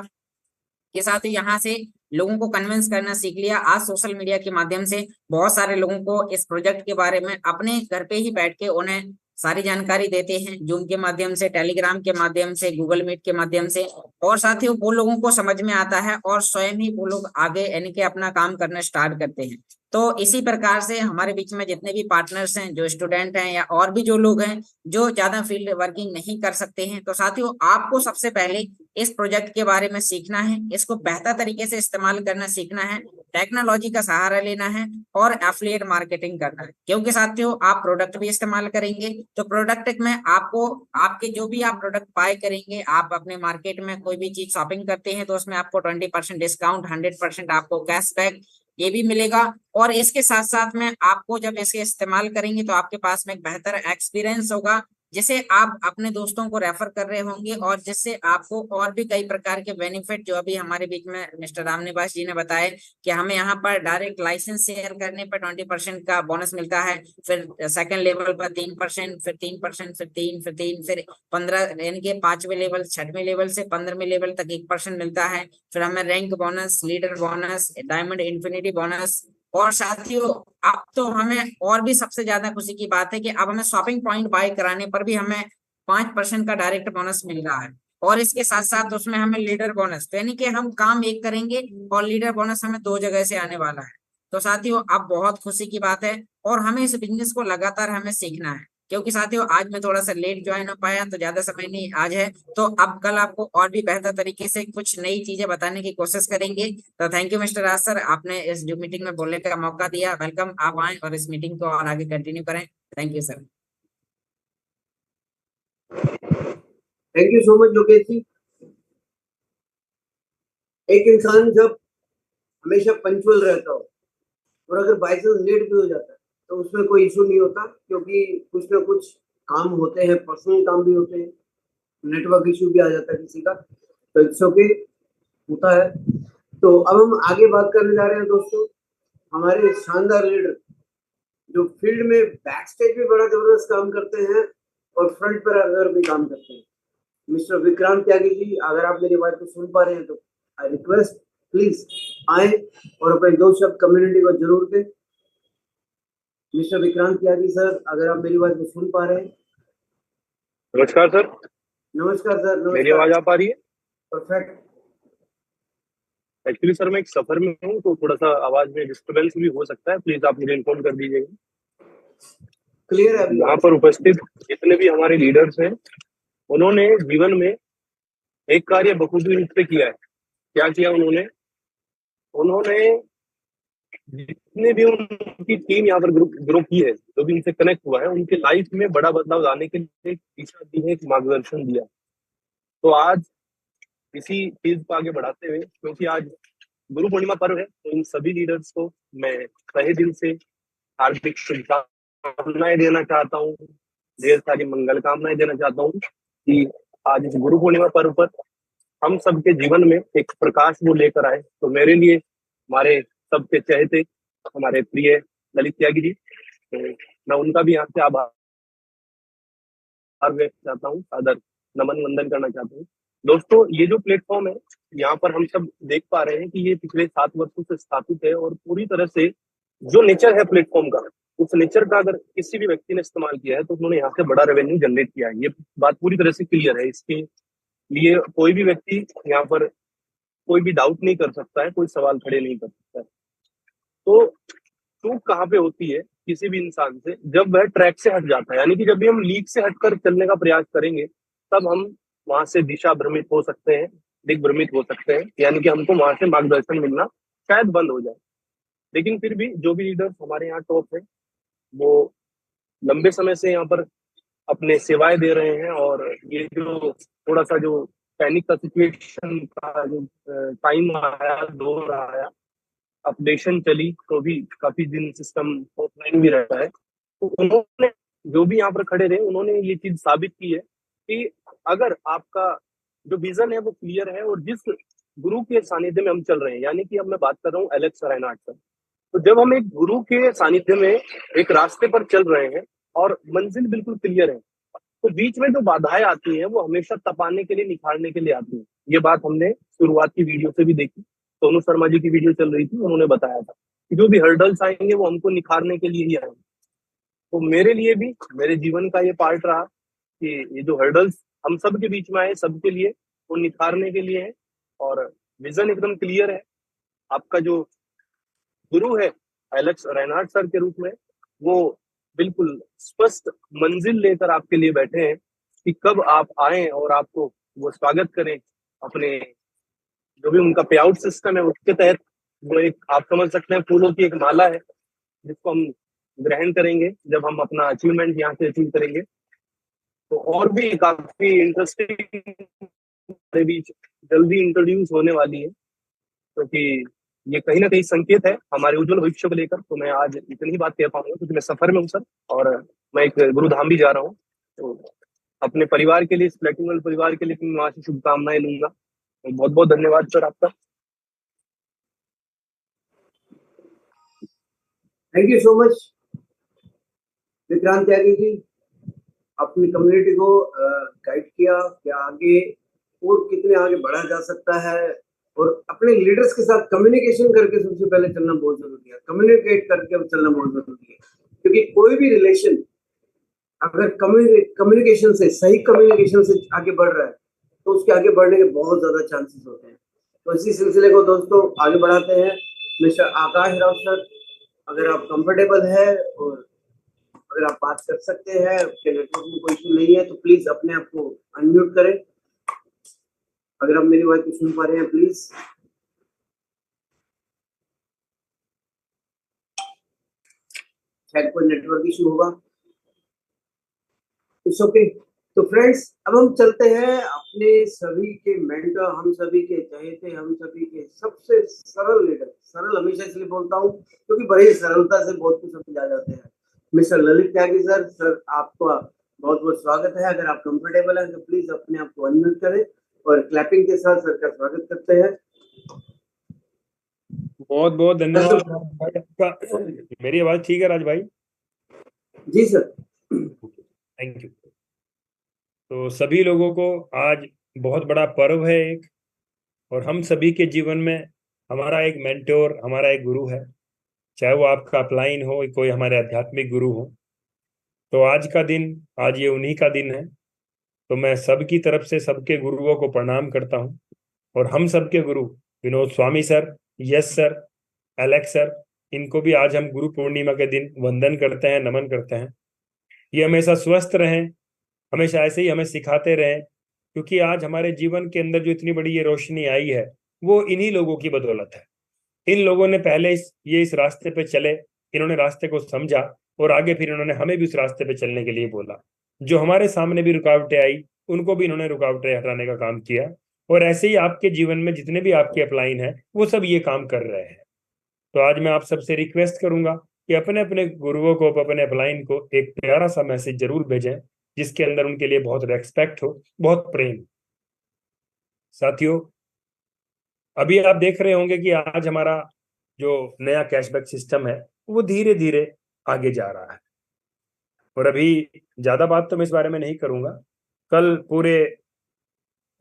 के साथ ही यहाँ से लोगों को कन्विंस करना सीख लिया। आज सोशल मीडिया के माध्यम से बहुत सारे लोगों को इस प्रोजेक्ट के बारे में अपने घर पे ही बैठ के उन्हें सारी जानकारी देते हैं जूम के माध्यम से, टेलीग्राम के माध्यम से, गूगल मीट के माध्यम से, और साथियों वो लोगों को समझ में आता है और स्वयं ही वो लोग आगे यानी कि अपना काम करना स्टार्ट करते हैं। तो इसी प्रकार से हमारे बीच में जितने भी पार्टनर्स हैं, जो स्टूडेंट हैं या और भी जो लोग हैं जो ज्यादा फील्ड वर्किंग नहीं कर सकते हैं, तो साथियों आपको सबसे पहले इस प्रोजेक्ट के बारे में सीखना है, इसको बेहतर तरीके से इस्तेमाल करना सीखना है, टेक्नोलॉजी का सहारा लेना है और एफिलिएट मार्केटिंग करना है। क्योंकि साथियों आप प्रोडक्ट भी इस्तेमाल करेंगे तो प्रोडक्ट में आपको आपके जो भी आप प्रोडक्ट बाय करेंगे, आप अपने मार्केट में कोई भी चीज शॉपिंग करते हैं तो उसमें आपको 20% डिस्काउंट, 100% आपको कैशबैक ये भी मिलेगा। और इसके साथ साथ में आपको जब इसके इस्तेमाल करेंगे तो आपके पास में एक बेहतर एक्सपीरियंस होगा, जिसे आप अपने दोस्तों को रेफर कर रहे होंगे और जिससे आपको और भी कई प्रकार के बेनिफिट, जो अभी हमारे बीच में मिस्टर रामनिवास जी ने बताया कि हमें यहाँ पर डायरेक्ट लाइसेंस शेयर करने पर 20% का बोनस मिलता है, फिर सेकंड लेवल पर 3%, फिर 3%, फिर 3, फिर 3, फिर 15, यानी कि 5वें लेवल, 6वें लेवल से 15वें लेवल तक 1% मिलता है। फिर हमें rank bonus, leader bonus, diamond infinity bonus, और साथियों अब तो हमें और भी सबसे ज्यादा खुशी की बात है कि अब हमें शॉपिंग पॉइंट बाय कराने पर भी हमें 5% का डायरेक्ट बोनस मिल रहा है। और इसके साथ साथ उसमें हमें लीडर बोनस, तो यानी कि हम काम एक करेंगे और लीडर बोनस हमें 2 जगह से आने वाला है। तो साथियों अब बहुत खुशी की बात है और हमें इस बिजनेस को लगातार हमें सीखना है। क्योंकि साथियों आज मैं थोड़ा सा लेट ज्वाइन हो पाया, तो ज्यादा समय नहीं आज है, तो अब कल आपको और भी बेहतर तरीके से कुछ नई चीजें बताने की कोशिश करेंगे। तो thank you mister Raj sir, आपने इस जो मीटिंग में बोलने का मौका दिया। वेलकम, आप आए और इस मीटिंग को और आगे कंटिन्यू करें। Thank you sir. Thank you so much Yogesh ji. एक इंसान जब हमेशा पंक्चुअल रहता हो और अगर बाई चांस लेट भी हो जाता है तो उसमें कोई इशू नहीं होता, क्योंकि कुछ ना कुछ काम होते हैं, पर्सनल काम भी होते हैं, नेटवर्क इशू भी आ जाता है किसी का, तो इट्स ओके, होता है। तो अब हम आगे बात करने जा रहे हैं दोस्तों, हमारे शानदार लीडर जो फील्ड में बैक स्टेज भी बड़ा जबरदस्त काम करते हैं और फ्रंट पर अगर भी काम करते हैं, मिस्टर विक्रांत त्यागी जी, अगर आप मेरी बात को सुन पा रहे हैं तो आई रिक्वेस्ट प्लीज आए और अपने 2 शब्द कम्युनिटी को जरूर दें। मिस्टर विक्रांत त्यागी सर, अगर आप मेरी बात को सुन पा रहे हैं। नमस्कार सर। नमस्कार सर। नमस्कार। मेरी आवाज आ पा रही है? परफेक्ट। एक्चुअली सर मैं एक सफर में हूँ तो थोड़ा सा आवाज में डिस्टर्बेंस भी हो सकता है, प्लीज आप मुझे इन्फॉर्म कर दीजिएगा। क्लियर है? यहाँ पर उपस्थित जितने भी हमारे लीडर्स हैं उन्होंने जीवन में एक कार्य बखूबी रूप से किया है। क्या किया उन्होंने? जितने भी उनकी टीम यहाँ पर ग्रो की है, जो भी उनसे कनेक्ट हुआ है, उनके लाइफ में बड़ा बदलाव लाने के लिए एक दिशा दी है, एक मार्गदर्शन दिया। तो आज इसी चीज को आगे बढ़ाते हुए, क्योंकि आज गुरु पूर्णिमा पर्व है, तो इन सभी लीडर्स को मैं तहे दिल से हार्दिक शुभकामनाएं देना चाहता हूँ, ढेर सारी मंगल कामनाएं देना चाहता हूँ कि आज इस गुरु पूर्णिमा पर्व पर हम सबके जीवन में एक प्रकाश वो लेकर आए। तो मेरे लिए हमारे सबके चहेते हमारे प्रिय ललित त्यागी जी, तो मैं उनका भी यहाँ से आभार व्यक्त चाहता हूँ, सादर नमन वंदन करना चाहता हूँ। दोस्तों ये जो प्लेटफॉर्म है, यहाँ पर हम सब देख पा रहे हैं कि ये पिछले 7 वर्षों से स्थापित है और पूरी तरह से जो नेचर है प्लेटफॉर्म का, उस नेचर का अगर किसी भी व्यक्ति ने इस्तेमाल किया है तो उन्होंने यहाँ से बड़ा रेवेन्यू जनरेट किया है। ये बात पूरी तरह से क्लियर है। इसके लिए कोई भी व्यक्ति यहाँ पर कोई भी डाउट नहीं कर सकता है, कोई सवाल खड़े नहीं कर सकता है। तो चूक कहाँ पे होती है किसी भी इंसान से? जब वह ट्रैक से हट जाता है, यानी कि जब भी हम लीक से हटकर चलने का प्रयास करेंगे तब हम वहां से दिशा भ्रमित हो सकते हैं, दिग्भ्रमित हो सकते हैं, यानी कि हमको वहां से मार्गदर्शन मिलना शायद बंद हो जाए। लेकिन फिर भी जो भी लीडर्स हमारे यहाँ टॉप है वो लंबे समय से यहाँ पर अपने सेवाएं दे रहे हैं, और ये जो थोड़ा सा जो पैनिक का सिचुएशन का जो टाइम आया, दौर आया, अपडेशन चली, तो भी काफी दिन सिस्टम ऑफलाइन भी रहता है, तो उन्होंने जो भी यहाँ पर खड़े रहे उन्होंने ये चीज साबित की है कि अगर आपका जो विजन है वो क्लियर है और जिस गुरु के सानिध्य में हम चल रहे हैं, यानी कि अब मैं बात कर रहा हूँ एलेक्स रेनार्ड सर, तो जब हम एक गुरु के सानिध्य में एक रास्ते पर चल रहे हैं और मंजिल बिल्कुल क्लियर है, तो बीच में जो बाधाएं आती हैं वो हमेशा तपाने के लिए, निखारने के लिए आती हैं। ये बात हमने शुरुआत की वीडियो से भी देखी, सोनू शर्मा जी की वीडियो चल रही थी, उन्होंने बताया था कि जो भी हर्डल्स आएंगे वो हमको निखारने के लिए ही आएंगे। तो मेरे लिए भी मेरे जीवन का ये पार्ट रहा कि ये जो हर्डल्स हम सब के बीच में आए, सबके लिए वो निखारने के लिए है। और विजन एकदम क्लियर है। आपका जो गुरु है एलेक्स रेनहार्ड सर के रूप में, वो बिल्कुल स्पष्ट मंजिल लेकर आपके लिए बैठे हैं कि कब आप आए और आपको वो स्वागत करें अपने, जो भी उनका पे आउट सिस्टम है उसके तहत। वो एक आप समझ सकते हैं फूलों की एक माला है जिसको हम ग्रहण करेंगे जब हम अपना अचीवमेंट यहाँ से अचीव करेंगे। तो और भी काफी इंटरेस्टिंग हमारे बीच जल्दी इंट्रोड्यूस होने वाली है, क्योंकि ये कहीं ना कहीं संकेत है हमारे उज्जवल भविष्य को लेकर। तो मैं आज इतनी ही बात कह पाऊंगा क्योंकि मैं सफर में हूँ सर, और मैं एक गुरुधाम भी जा रहा हूँ। तो अपने परिवार के लिए, इस प्लेटिनम वर्ल्ड परिवार के लिए मैं वहां से शुभकामनाएं लूंगा। तो बहुत बहुत धन्यवाद सर आपका। Thank you so much Vikrant Tyagi ji, अपनी कम्युनिटी को गाइड किया कि आगे और कितने आगे बढ़ा जा सकता है, और अपने लीडर्स के साथ कम्युनिकेशन करके सबसे पहले चलना बहुत जरूरी है। कम्युनिकेट करके चलना बहुत जरूरी है, क्योंकि कोई भी रिलेशन अगर कम्युनिकेशन से, सही कम्युनिकेशन से आगे बढ़ रहा है तो उसके आगे बढ़ने के बहुत ज्यादा चांसेस होते हैं। तो इसी सिलसिले को दोस्तों आगे बढ़ाते हैं। मिस्टर आकाश राव सर, अगर आप कंफर्टेबल है और अगर आप बात कर सकते हैं, आपके नेटवर्क में कोई इशू नहीं है तो प्लीज अपने आप को अनम्यूट करें। अगर आप मेरी बात को सुन पा रहे हैं प्लीज। शायद कोई नेटवर्क इशू होगा, इट्स ओके। तो फ्रेंड्स, अब हम चलते हैं अपने सभी के मेंटर, हम सभी के चहेते, हम सभी के सबसे सरल लीडर। सरल हमेशा इसलिए बोलता हूँ क्योंकि बड़ी सरलता से बहुत कुछ समझ आ जाते हैं। मिस्टर ललित त्यागी सर, सर आपका बहुत बहुत स्वागत है। अगर आप कंफर्टेबल हैं तो प्लीज अपने आप को अनम्यूट करें और क्लैपिंग के साथ सर का स्वागत करते हैं। बहुत बहुत धन्यवाद भाई आपका। मेरी आवाज ठीक है राज भाई? जी सर। Thank you. तो सभी लोगों को आज बहुत बड़ा पर्व है एक, और हम सभी के जीवन में हमारा एक मेंटोर, हमारा एक गुरु है, चाहे वो आपका अपलाइन हो, कोई हमारे आध्यात्मिक गुरु हो। तो आज का दिन, आज ये उन्हीं का दिन है। तो मैं सबकी तरफ से सबके गुरुओं को प्रणाम करता हूँ, और हम सबके गुरु Vinod Swami sir, yes sir, Alex sir, इनको भी आज हम गुरु पूर्णिमा के दिन वंदन करते हैं, नमन करते हैं। ये हमेशा स्वस्थ रहें, हमेशा ऐसे ही हमें सिखाते रहें, क्योंकि आज हमारे जीवन के अंदर जो इतनी बड़ी ये रोशनी आई है वो इन्हीं लोगों की बदौलत है। इन लोगों ने पहले इस रास्ते पे चले, इन्होंने रास्ते को समझा, और आगे फिर इन्होंने हमें भी उस रास्ते पे चलने के लिए बोला। जो हमारे सामने भी रुकावटें आई उनको भी इन्होंने रुकावटें हटाने का काम किया, और ऐसे ही आपके जीवन में जितने भी आपके अपलाइन हैं वो सब ये काम कर रहे हैं। तो आज मैं आप सबसे रिक्वेस्ट करूंगा कि अपने अपने गुरुओं को, अपने अपलाइन को एक प्यारा सा मैसेज जरूर भेजें, जिसके अंदर उनके लिए बहुत रेस्पेक्ट हो, बहुत प्रेम। साथियों, अभी आप देख रहे होंगे कि आज हमारा जो नया कैशबैक सिस्टम है वो धीरे धीरे आगे जा रहा है। और अभी ज्यादा बात तो मैं इस बारे में नहीं करूंगा। कल पूरे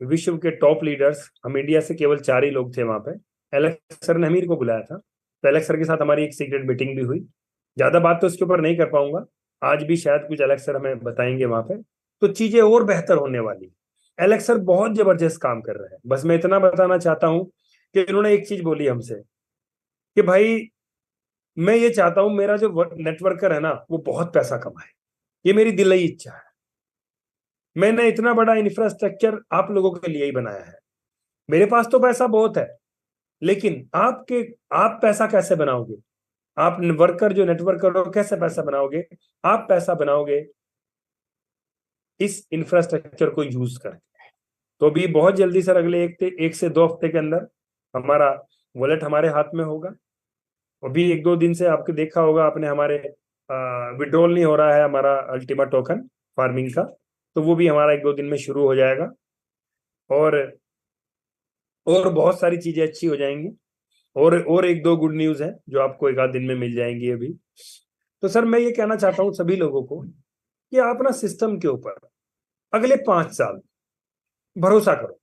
विश्व के टॉप लीडर्स, हम इंडिया से केवल 4 ही लोग थे वहां पे। एलेक्स सर ने हमीर को बुलाया था, तो एलेक्स सर के साथ हमारी एक सीक्रेट मीटिंग भी हुई। ज्यादा बात तो इसके ऊपर नहीं कर पाऊंगा, आज भी शायद कुछ एलेक्स सर हमें बताएंगे वहां पे, तो चीजें और बेहतर होने वाली। एलेक्स सर बहुत जबरदस्त काम कर रहे हैं। बस मैं इतना बताना चाहता हूँ कि इन्होंने एक चीज बोली हमसे कि भाई मैं ये चाहता हूं मेरा जो नेटवर्कर है ना वो बहुत पैसा कमाए, ये मेरी दिली इच्छा है। मैंने इतना बड़ा इंफ्रास्ट्रक्चर आप लोगों के लिए ही बनाया है। मेरे पास तो पैसा बहुत है, लेकिन आप पैसा कैसे बनाओगे? आप वर्कर जो नेटवर्कर हो कैसे पैसा बनाओगे? आप पैसा बनाओगे इस इंफ्रास्ट्रक्चर को यूज करके। तो भी बहुत जल्दी सर, अगले 1 से 2 हफ्ते के अंदर हमारा वॉलेट हमारे हाथ में होगा। अभी 1-2 दिन से आपको देखा होगा आपने, हमारे विड्रॉल नहीं हो रहा है हमारा अल्टीमा टोकन फार्मिंग का, तो वो भी हमारा 1-2 दिन में शुरू हो जाएगा, और बहुत सारी चीजें अच्छी हो जाएंगी। और 1-2 गुड न्यूज है जो आपको 1 आध दिन में मिल जाएंगी अभी। तो सर मैं ये कहना चाहता हूँ सभी लोगों को कि आप ना सिस्टम के ऊपर अगले 5 साल भरोसा करो,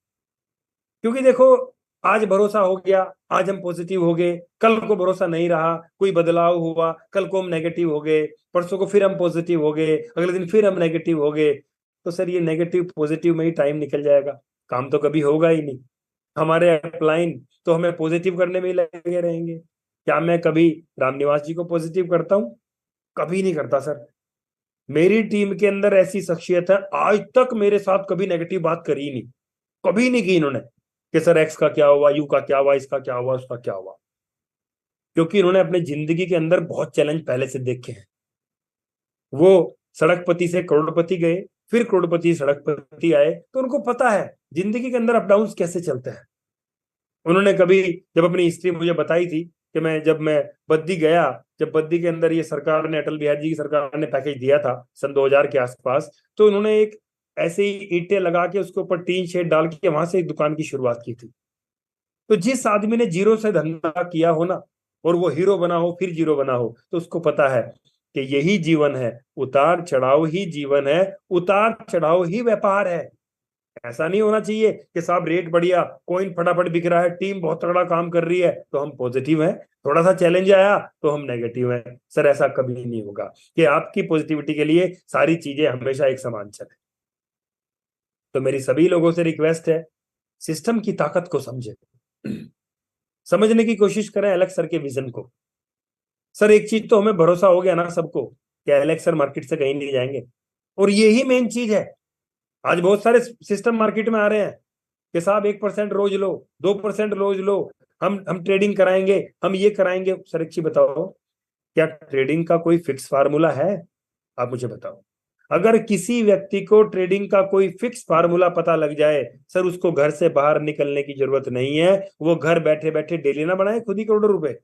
क्योंकि देखो आज भरोसा हो गया, आज हम पॉजिटिव हो गए, कल को भरोसा नहीं रहा, कोई बदलाव हुआ, कल को हम नेगेटिव हो गए, परसों को फिर हम पॉजिटिव हो गए, अगले दिन फिर हम नेगेटिव हो गए, तो सर ये नेगेटिव पॉजिटिव में ही टाइम निकल जाएगा, काम तो कभी होगा ही नहीं। हमारे अपलाइन तो हमें पॉजिटिव करने में ही लगे रहेंगे। क्या मैं कभी रामनिवास जी को पॉजिटिव करता हूँ? कभी नहीं करता सर। मेरी टीम के अंदर ऐसी शख्सियत है, आज तक मेरे साथ कभी नेगेटिव बात करी ही नहीं, कभी नहीं की इन्होंने कि सर एक्स का क्या हुआ, यू का क्या हुआ, इसका क्या हुआ, उसका क्या हुआ, क्योंकि इन्होंने अपने जिंदगी के अंदर बहुत चैलेंज पहले से देखे हैं। वो सड़कपति से करोड़पति गए, फिर करोड़पति सड़कपति आए, तो उनको पता है जिंदगी के अंदर अप डाउन कैसे चलते हैं। उन्होंने कभी जब अपनी हिस्ट्री मुझे बताई थी कि जब मैं बद्दी गया, जब बद्दी के अंदर ये सरकार ने, अटल बिहारी जी की सरकार ने पैकेज दिया था सन 2000 के आसपास, तो उन्होंने एक ऐसे ही ईंटें लगा के उसके ऊपर टीन शेड डाल के वहां से एक दुकान की शुरुआत की थी। तो जिस आदमी ने जीरो से धंधा किया हो ना, और वो हीरो बना हो फिर जीरो बना हो, तो उसको पता है कि यही जीवन है, उतार चढ़ाव ही जीवन है, उतार चढ़ाव ही व्यापार है। ऐसा नहीं होना चाहिए कि साहब रेट बढ़िया, कॉइन फटाफट बिक रहा है, टीम बहुत तगड़ा काम कर रही है तो हम पॉजिटिव हैं, थोड़ा सा चैलेंज आया तो हम नेगेटिव हैं। सर ऐसा कभी नहीं होगा कि आपकी पॉजिटिविटी के लिए सारी चीजें हमेशा एक समान चले। तो मेरी सभी लोगों से रिक्वेस्ट है, सिस्टम की ताकत को समझे, समझने की कोशिश करें एलेक्स सर के विजन को। सर एक चीज तो हमें भरोसा हो गया ना सबको कि एलेक्स सर मार्केट से कहीं नहीं जाएंगे, और यही मेन चीज है। आज बहुत सारे सिस्टम मार्केट में आ रहे हैं कि साहब 1% रोज लो, 2% रोज लो, हम ट्रेडिंग कराएंगे, हम ये कराएंगे। सर एक चीज बताओ, क्या ट्रेडिंग का कोई फिक्स फार्मूला है? आप मुझे बताओ। अगर किसी व्यक्ति को ट्रेडिंग का कोई फिक्स फार्मूला पता लग जाए, सर उसको घर से बाहर निकलने की जरूरत नहीं है, वो घर बैठे बैठे डेली ना बनाए खुद ही करोड़ों रुपए।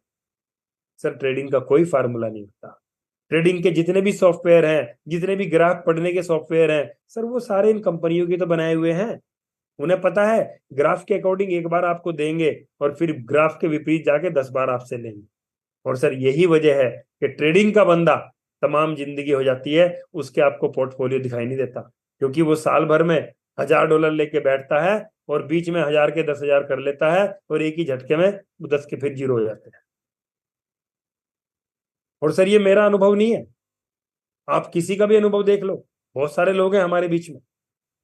सर ट्रेडिंग का कोई फार्मूला नहीं होता। ट्रेडिंग के जितने भी सॉफ्टवेयर हैं, जितने भी ग्राफ पढ़ने के सॉफ्टवेयर हैं, सर वो सारे इन कंपनियों के तो बनाए हुए हैं। उन्हें पता है ग्राफ के अकॉर्डिंग एक बार आपको देंगे और फिर ग्राफ के विपरीत जाके 10 बार आपसे लेंगे। और सर यही वजह है कि ट्रेडिंग का बंदा तमाम जिंदगी हो जाती है, उसके आपको पोर्टफोलियो दिखाई नहीं देता, क्योंकि वो साल भर में $1000 लेके बैठता है और बीच में 1000 के 10,000 कर लेता है, और एक ही झटके में 10 के फिर जीरो हो जाते हैं। और सर ये मेरा अनुभव नहीं है, आप किसी का भी अनुभव देख लो, बहुत सारे लोग हैं हमारे बीच में,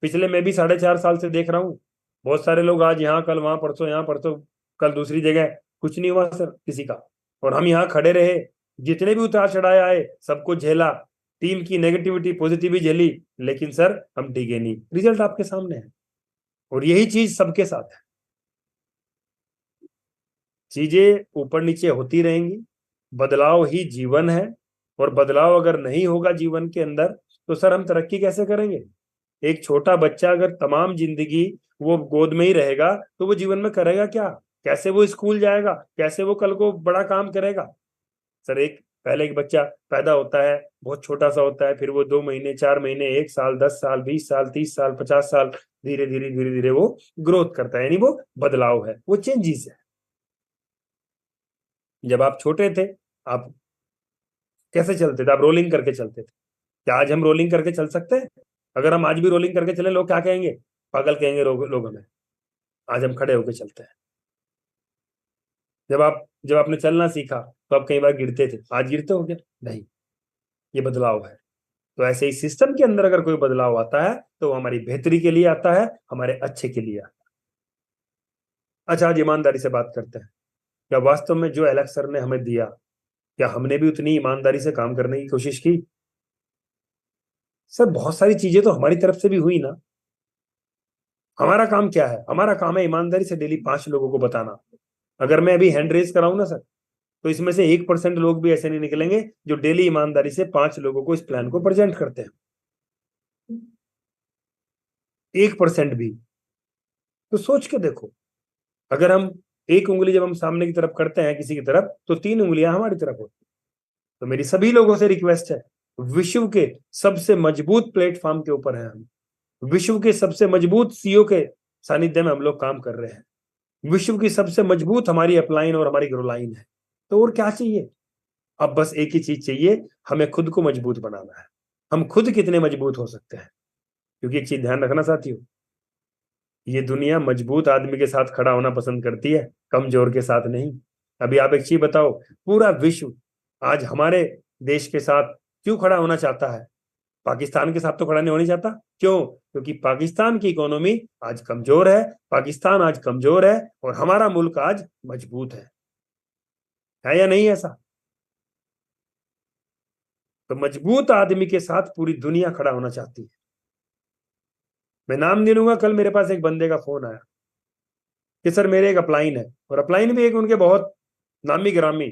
पिछले मैं भी 4.5 साल से देख रहा हूँ, बहुत सारे लोग आज यहाँ, कल वहां, परसों यहाँ, परसों कल दूसरी जगह, कुछ नहीं हुआ सर किसी का। और हम यहाँ खड़े रहे, जितने भी उतार चढ़ाए आए सबको झेला, टीम की नेगेटिविटी पॉजिटिव झेली, लेकिन सर हम डिगे नहीं। रिजल्ट आपके सामने है, और यही चीज सबके साथ है। चीजें ऊपर नीचे होती रहेंगी, बदलाव ही जीवन है, और बदलाव अगर नहीं होगा जीवन के अंदर तो सर हम तरक्की कैसे करेंगे? एक छोटा बच्चा अगर तमाम जिंदगी वो गोद में ही रहेगा तो वो जीवन में करेगा क्या? कैसे वो स्कूल जाएगा? कैसे वो कल को बड़ा काम करेगा? सर पहले एक बच्चा पैदा होता है, बहुत छोटा सा होता है, फिर वो 2 महीने, 4 महीने, 1 साल, 10 साल, 20 साल, 30 साल, 50 साल, धीरे धीरे वो ग्रोथ करता है, यानी वो बदलाव है, वो चेंजेस है। जब आप छोटे थे आप कैसे चलते थे? आप रोलिंग करके चलते थे। क्या आज हम रोलिंग करके चल सकते हैं? अगर हम आज भी रोलिंग करके चले, लोग क्या कहेंगे? पागल कहेंगे लोग हमें। आज हम खड़े होकर चलते हैं। जब आपने चलना सीखा तो आप कई बार गिरते थे, आज गिरते हो क्या? नहीं, ये बदलाव है। तो ऐसे ही सिस्टम के अंदर अगर कोई बदलाव आता है तो वो हमारी बेहतरी के लिए आता है, हमारे अच्छे के लिए आता है। अच्छा, आज ईमानदारी से बात करते हैं। क्या वास्तव में जो एलेक्स सर ने हमें दिया, क्या हमने भी उतनी ईमानदारी से काम करने की कोशिश की? सर बहुत सारी चीजें तो हमारी तरफ से भी हुई ना। हमारा काम क्या है? हमारा काम है ईमानदारी से डेली 5 लोगों को बताना। अगर मैं अभी हैंड रेज कराऊं ना सर, तो इसमें से 1% लोग भी ऐसे नहीं निकलेंगे जो डेली ईमानदारी से 5 लोगों को इस प्लान को प्रेजेंट करते हैं। 1% भी। तो सोच के देखो, अगर हम एक उंगली जब हम सामने की तरफ करते हैं किसी की तरफ, तो 3 उंगलियां हमारी तरफ होती। तो मेरी सभी लोगों से रिक्वेस्ट है, विश्व के सबसे मजबूत प्लेटफॉर्म के ऊपर है हम, विश्व के सबसे मजबूत सीईओ के सानिध्य में हम लोग काम कर रहे हैं, विश्व की सबसे मजबूत हमारी अपलाइन और हमारी ग्रो लाइन है। तो और क्या चाहिए? अब बस एक ही चीज चाहिए, हमें खुद को मजबूत बनाना है। हम खुद कितने मजबूत हो सकते हैं? क्योंकि एक चीज ध्यान रखना साथियों, ये दुनिया मजबूत आदमी के साथ खड़ा होना पसंद करती है, कमजोर के साथ नहीं। अभी आप एक चीज बताओ, पूरा विश्व आज हमारे देश के साथ क्यों खड़ा होना चाहता है? पाकिस्तान के साथ तो खड़ा नहीं होना चाहता। क्यों? क्योंकि पाकिस्तान की इकोनॉमी आज कमजोर है, पाकिस्तान आज कमजोर है, और हमारा मुल्क आज मजबूत है या नहीं ऐसा? तो मजबूत आदमी के साथ पूरी दुनिया खड़ा होना चाहती है। मैं नाम नहीं लूंगा, कल मेरे पास एक बंदे का फोन आया कि सर मेरे एक अपलाइन है, और अपलाइन भी एक उनके बहुत नामी गिरामी,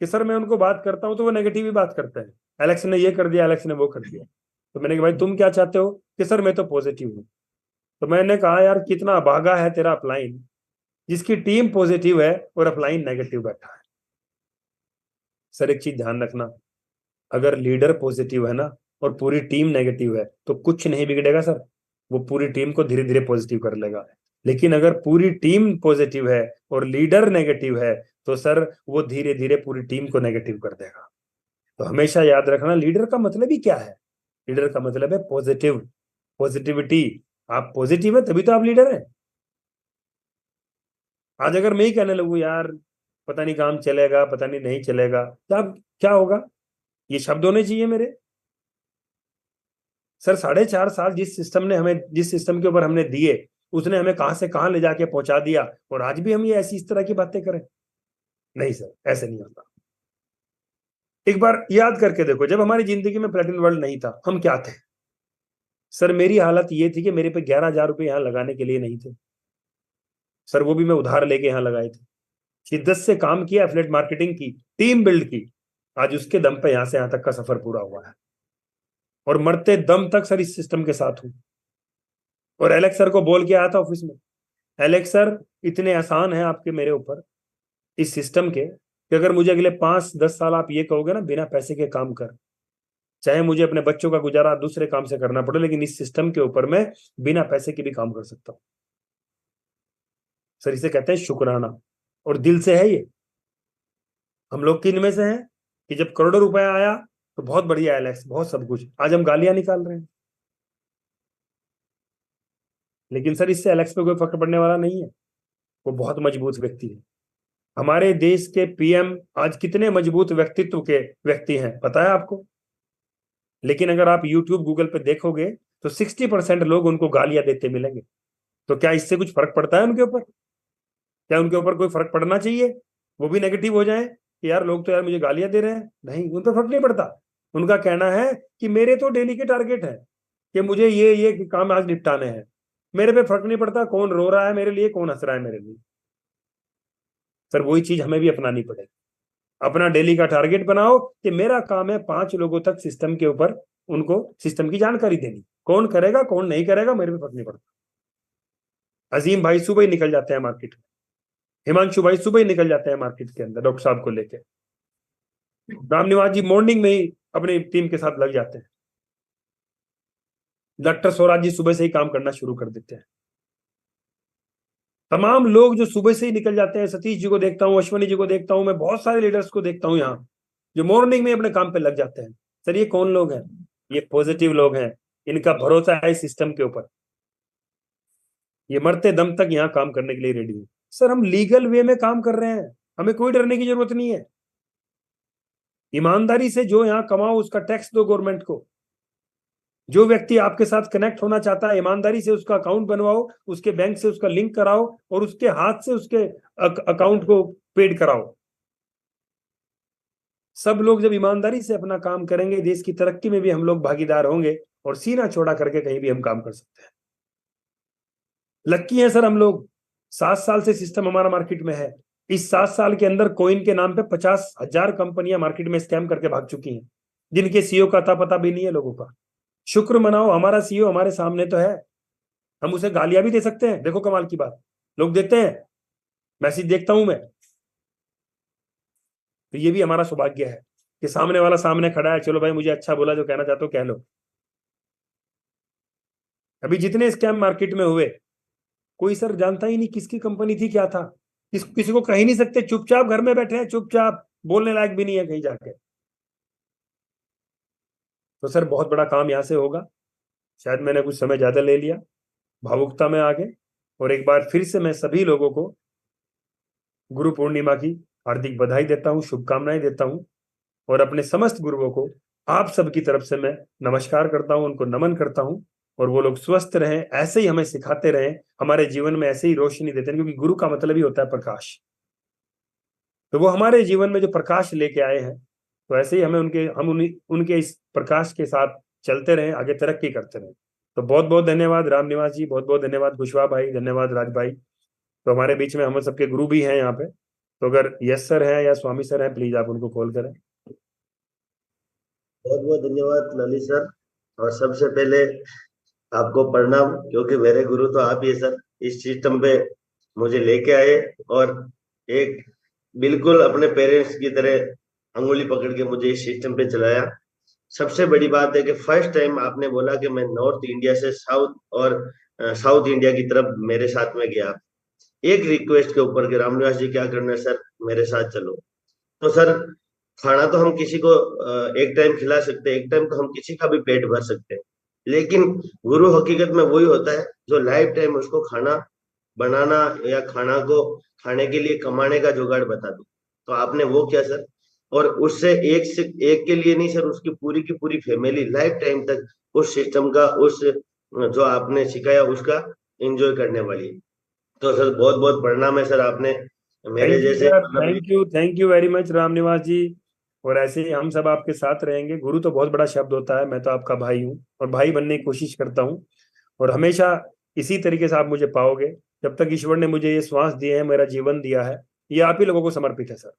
कि सर मैं उनको बात करता हूं तो वो नेगेटिव ही बात करते हैं, एलेक्स ने ये कर दिया, एलेक्स ने वो कर दिया। तो मैंने कहा भाई तुम क्या चाहते हो? कि सर मैं तो पॉजिटिव हूँ। तो मैंने कहा यार कितना अभागा है तेरा अपलाइन, जिसकी टीम पॉजिटिव है और अपलाइन नेगेटिव बैठा है। सर एक चीज ध्यान रखना, अगर लीडर पॉजिटिव है ना और पूरी टीम नेगेटिव है तो कुछ नहीं बिगड़ेगा सर, वो पूरी टीम को धीरे धीरे पॉजिटिव कर लेगा। लेकिन अगर पूरी टीम पॉजिटिव है और लीडर नेगेटिव है तो सर वो धीरे धीरे पूरी टीम को नेगेटिव कर देगा। तो हमेशा याद रखना, लीडर का मतलब ही क्या है? लीडर का मतलब है पॉजिटिव, पॉजिटिविटी। आप पॉजिटिव है तभी तो आप लीडर हैं। आज अगर मैं ही कहने लगूं यार पता नहीं काम चलेगा, पता नहीं चलेगा, तो अब क्या होगा? ये शब्द होने चाहिए मेरे। सर 4.5 साल जिस सिस्टम के ऊपर हमने दिए, उसने हमें कहां से कहां ले जाके पहुंचा दिया, और आज भी हम ये ऐसी इस तरह की बातें करें? नहीं सर, ऐसे नहीं होता। एक बार याद करके देखो, जब हमारी जिंदगी में प्लेटिनम वर्ल्ड नहीं था, हम क्या थे? सर मेरी हालत ये थी कि मेरे पे 11,000 रुपए यहाँ लगाने के लिए नहीं थे सर, वो भी मैं उधार लेके यहाँ लगाए थे। शिद्दत से काम किया, एफिलिएट मार्केटिंग की, टीम बिल्ड की, आज उसके दम पे यहां से यहां तक का सफर पूरा हुआ है, और मरते दम तक सर इस सिस्टम के साथ हूं। और एलेक्स सर को बोल के आया था ऑफिस में, एलेक्स सर इतने आसान है आपके मेरे ऊपर इस सिस्टम के, कि अगर मुझे अगले 5-10 साल आप ये कहोगे ना बिना पैसे के काम कर, चाहे मुझे अपने बच्चों का गुजारा दूसरे काम से करना पड़े, लेकिन इस सिस्टम के ऊपर मैं बिना पैसे के भी काम कर सकता हूं। सर इसे कहते हैं शुक्राना, और दिल से है ये। हम लोग किन में से हैं कि जब करोड़ों रुपया आया तो बहुत बढ़िया एलेक्स, बहुत सब कुछ, आज हम गालियां निकाल रहे हैं। लेकिन सर इससे एलेक्स पे कोई फर्क पड़ने वाला नहीं है, वो बहुत मजबूत व्यक्ति है। हमारे देश के पीएम आज कितने मजबूत व्यक्तित्व के व्यक्ति हैं पता है आपको? लेकिन अगर आप यूट्यूब गूगल पे देखोगे तो 60% लोग उनको गालियां देते मिलेंगे। तो क्या इससे कुछ फर्क पड़ता है उनके ऊपर? क्या उनके ऊपर कोई फर्क पड़ना चाहिए? वो भी नेगेटिव हो जाए कि यार लोग तो यार मुझे गालियां दे रहे हैं? नहीं, उन पर फर्क नहीं पड़ता। उनका कहना है कि मेरे तो डेली के टारगेट है कि मुझे ये काम आज निपटाने हैं, मेरे पे फर्क नहीं पड़ता कौन रो रहा है मेरे लिए, कौन हंस रहा है मेरे लिए। सर वही चीज हमें भी अपनानी पड़ेगी। अपना डेली का टारगेट बनाओ कि मेरा काम है 5 लोगों तक सिस्टम के ऊपर उनको सिस्टम की जानकारी देनी, कौन करेगा कौन नहीं करेगा मेरे पे फर्क नहीं पड़ता। अजीम भाई सुबह ही निकल जाते हैं मार्केट में, हिमांशु भाई सुबह ही निकल जाते हैं मार्केट के अंदर डॉक्टर साहब को लेकर, राम निवास जी मॉर्निंग में ही अपनी टीम के साथ लग जाते हैं, डॉक्टर स्वराज जी सुबह से ही काम करना शुरू कर देते हैं। तमाम लोग जो सुबह से ही निकल जाते हैं, सतीश जी को देखता हूँ, अश्वनी जी को देखता हूँ, मैं बहुत सारे लीडर्स को देखता हूँ यहाँ जो मॉर्निंग में अपने काम पे लग जाते हैं। सर ये कौन लोग हैं? ये पॉजिटिव लोग हैं, इनका भरोसा है सिस्टम के ऊपर, ये मरते दम तक यहाँ काम करने के लिए रेडी है। सर हम लीगल वे में काम कर रहे हैं, हमें कोई डरने की जरूरत नहीं है। ईमानदारी से जो यहाँ कमाओ उसका टैक्स दो गवर्नमेंट को। जो व्यक्ति आपके साथ कनेक्ट होना चाहता है, ईमानदारी से उसका अकाउंट बनवाओ, उसके बैंक से उसका लिंक कराओ, और उसके हाथ से उसके अकाउंट को पेड कराओ। सब लोग जब ईमानदारी से अपना काम करेंगे, देश की तरक्की में भी हम लोग भागीदार होंगे, और सीना चौड़ा करके कहीं भी हम काम कर सकते हैं। लक्की है सर हम लोग, 7 साल से सिस्टम हमारा मार्केट में है। इस 7 साल के अंदर कोइन के नाम पे 50,000 कंपनियां मार्केट में स्कैम करके भाग चुकी हैं, जिनके सीईओ का पता भी नहीं है लोगों का। शुक्र मनाओ हमारा सीईओ हमारे सामने तो है, हम उसे गालियां भी दे सकते हैं। देखो कमाल की बात, लोग देते हैं, मैसेज देखता हूं मैं, तो ये भी हमारा सौभाग्य है कि सामने वाला सामने खड़ा है, चलो भाई मुझे अच्छा बोला, जो कहना चाहते हो कह लो। अभी जितने स्कैम मार्केट में हुए, कोई सर जानता ही नहीं किसकी कंपनी थी, क्या था, किसी को कह ही नहीं सकते, चुपचाप घर में बैठे हैं, चुपचाप, बोलने लायक भी नहीं है कहीं जाके। तो सर बहुत बड़ा काम यहां से होगा। शायद मैंने कुछ समय ज्यादा ले लिया, भावुकता में आ गए। और एक बार फिर से मैं सभी लोगों को गुरु पूर्णिमा की हार्दिक बधाई देता हूँ, शुभकामनाएं देता हूँ, और अपने समस्त गुरुओं को आप सबकी तरफ से मैं नमस्कार करता हूँ, उनको नमन करता हूँ। और वो लोग स्वस्थ रहें, ऐसे ही हमें सिखाते रहें, हमारे जीवन में ऐसे ही रोशनी देते हैं, क्योंकि गुरु का मतलब ही होता है प्रकाश। तो वो हमारे जीवन में जो प्रकाश लेके आए हैं, तो ऐसे ही हमें उनके इस प्रकाश के साथ चलते रहें, आगे तरक्की करते रहें। तो बहुत बहुत धन्यवाद राम निवास जी, बहुत बहुत धन्यवाद कुशवाहा भाई, धन्यवाद राज भाई। तो हमारे बीच में हम सबके गुरु भी हैं यहाँ पे, तो अगर यस सर है या स्वामी सर है, प्लीज आप उनको कॉल करें। बहुत बहुत धन्यवाद ललित सर। और सबसे पहले आपको प्रणाम, क्योंकि मेरे गुरु तो आप ही है सर। इस सिस्टम पे मुझे लेके आए और एक बिल्कुल अपने पेरेंट्स की तरह अंगुली पकड़ के मुझे इस सिस्टम पे चलाया। सबसे बड़ी बात है कि फर्स्ट टाइम आपने बोला कि मैं नॉर्थ इंडिया से साउथ और साउथ इंडिया की तरफ मेरे साथ में गया, एक रिक्वेस्ट के ऊपर कि रामनिवास जी क्या करना है सर, मेरे साथ चलो। तो सर, खाना तो हम किसी को एक टाइम खिला सकते हैं, एक टाइम तो हम किसी का भी पेट भर सकते हैं, लेकिन गुरु हकीकत में वही होता है जो लाइफ टाइम उसको खाना बनाना या खाना को खाने के लिए कमाने का जुगाड़ बता दो। तो आपने वो किया सर, और उससे एक के लिए नहीं सर, उसकी पूरी की पूरी फैमिली लाइफ टाइम तक उस सिस्टम का, उस जो आपने सिखाया उसका एंजॉय करने वाली है। तो सर बहुत बहुत प्रणाम है सर, आपने मेरे थैंक यू जैसे सर, मतलब thank you very much Ram Niwas जी। और ऐसे ही हम सब आपके साथ रहेंगे। गुरु तो बहुत बड़ा शब्द होता है, मैं तो आपका भाई हूँ और भाई बनने की कोशिश करता हूँ, और हमेशा इसी तरीके से आप मुझे पाओगे। जब तक ईश्वर ने मुझे ये श्वास दिए हैं, मेरा जीवन दिया है, ये आप ही लोगों को समर्पित है सर।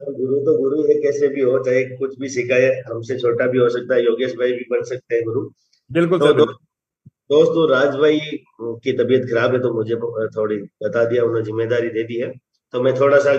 गुरु तो गुरु है, कैसे भी हो, चाहे कुछ भी सिखाए, हमसे छोटा भी हो सकता है, योगेश भाई भी बन सकते हैं गुरु। बिल्कुल तो सर, बिल्कुल। दोस्तों, राज भाई की तबीयत खराब है तो मुझे थोड़ी बता दिया, उन्होंने जिम्मेदारी दे दी है। तो मैं थोड़ा सा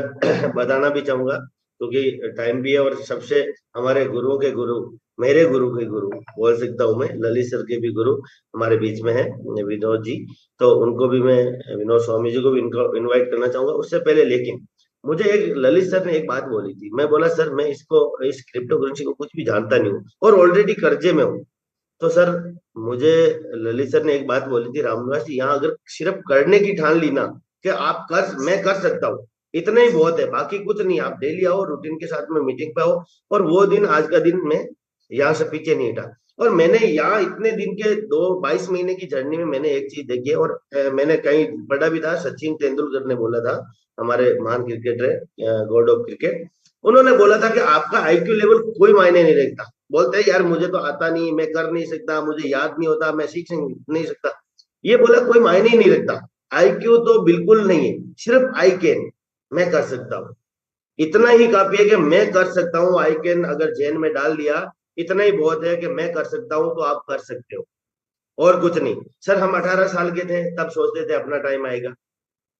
बताना भी चाहूंगा, क्योंकि टाइम भी है। और सबसे हमारे गुरुओं के गुरु, मेरे गुरु के गुरु बोल सकता हूँ मैं, ललित सर के भी गुरु हमारे बीच में है, विनोद जी। तो उनको भी मैं, विनोद स्वामी जी को भी इनको इनवाइट करना चाहूंगा। उससे पहले लेकिन मुझे एक ललित सर ने एक बात बोली थी। मैं बोला सर, मैं इस क्रिप्टो करेंसी को कुछ भी जानता नहीं हूँ और ऑलरेडी कर्जे में हूँ। तो सर, मुझे ललित सर ने एक बात बोली थी, रामनिवास जी यहाँ अगर सिर्फ करने की ठान ली ना कि मैं कर सकता हूँ, इतना ही बहुत है, बाकी कुछ नहीं। आप डेली आओ, रूटीन के साथ में मीटिंग पे आओ, और वो दिन आज का दिन मैं यहाँ से पीछे नहीं हटा। और मैंने यहाँ इतने दिन के 22 महीने की जर्नी में मैंने एक चीज देखी है, और मैंने कहीं पढ़ा भी था, सचिन तेंदुलकर ने बोला था, हमारे महान क्रिकेटर है, गॉड ऑफ क्रिकेट। उन्होंने बोला था कि आपका आईक्यू लेवल कोई मायने नहीं रखता। बोलते हैं यार मुझे तो आता नहीं, मैं कर नहीं सकता, मुझे याद नहीं होता, मैं सीख नहीं सकता। ये बोला कोई मायने ही नहीं रखता। आईक्यू तो बिल्कुल नहीं है, सिर्फ आई कैन, मैं कर सकता हूँ, इतना ही काफी है कि मैं कर सकता हूँ। आई कैन अगर जैन में डाल दिया, इतना ही बहुत है कि मैं कर सकता हूँ, तो आप कर सकते हो, और कुछ नहीं। सर, हम 18 साल के थे तब सोचते थे अपना टाइम आएगा,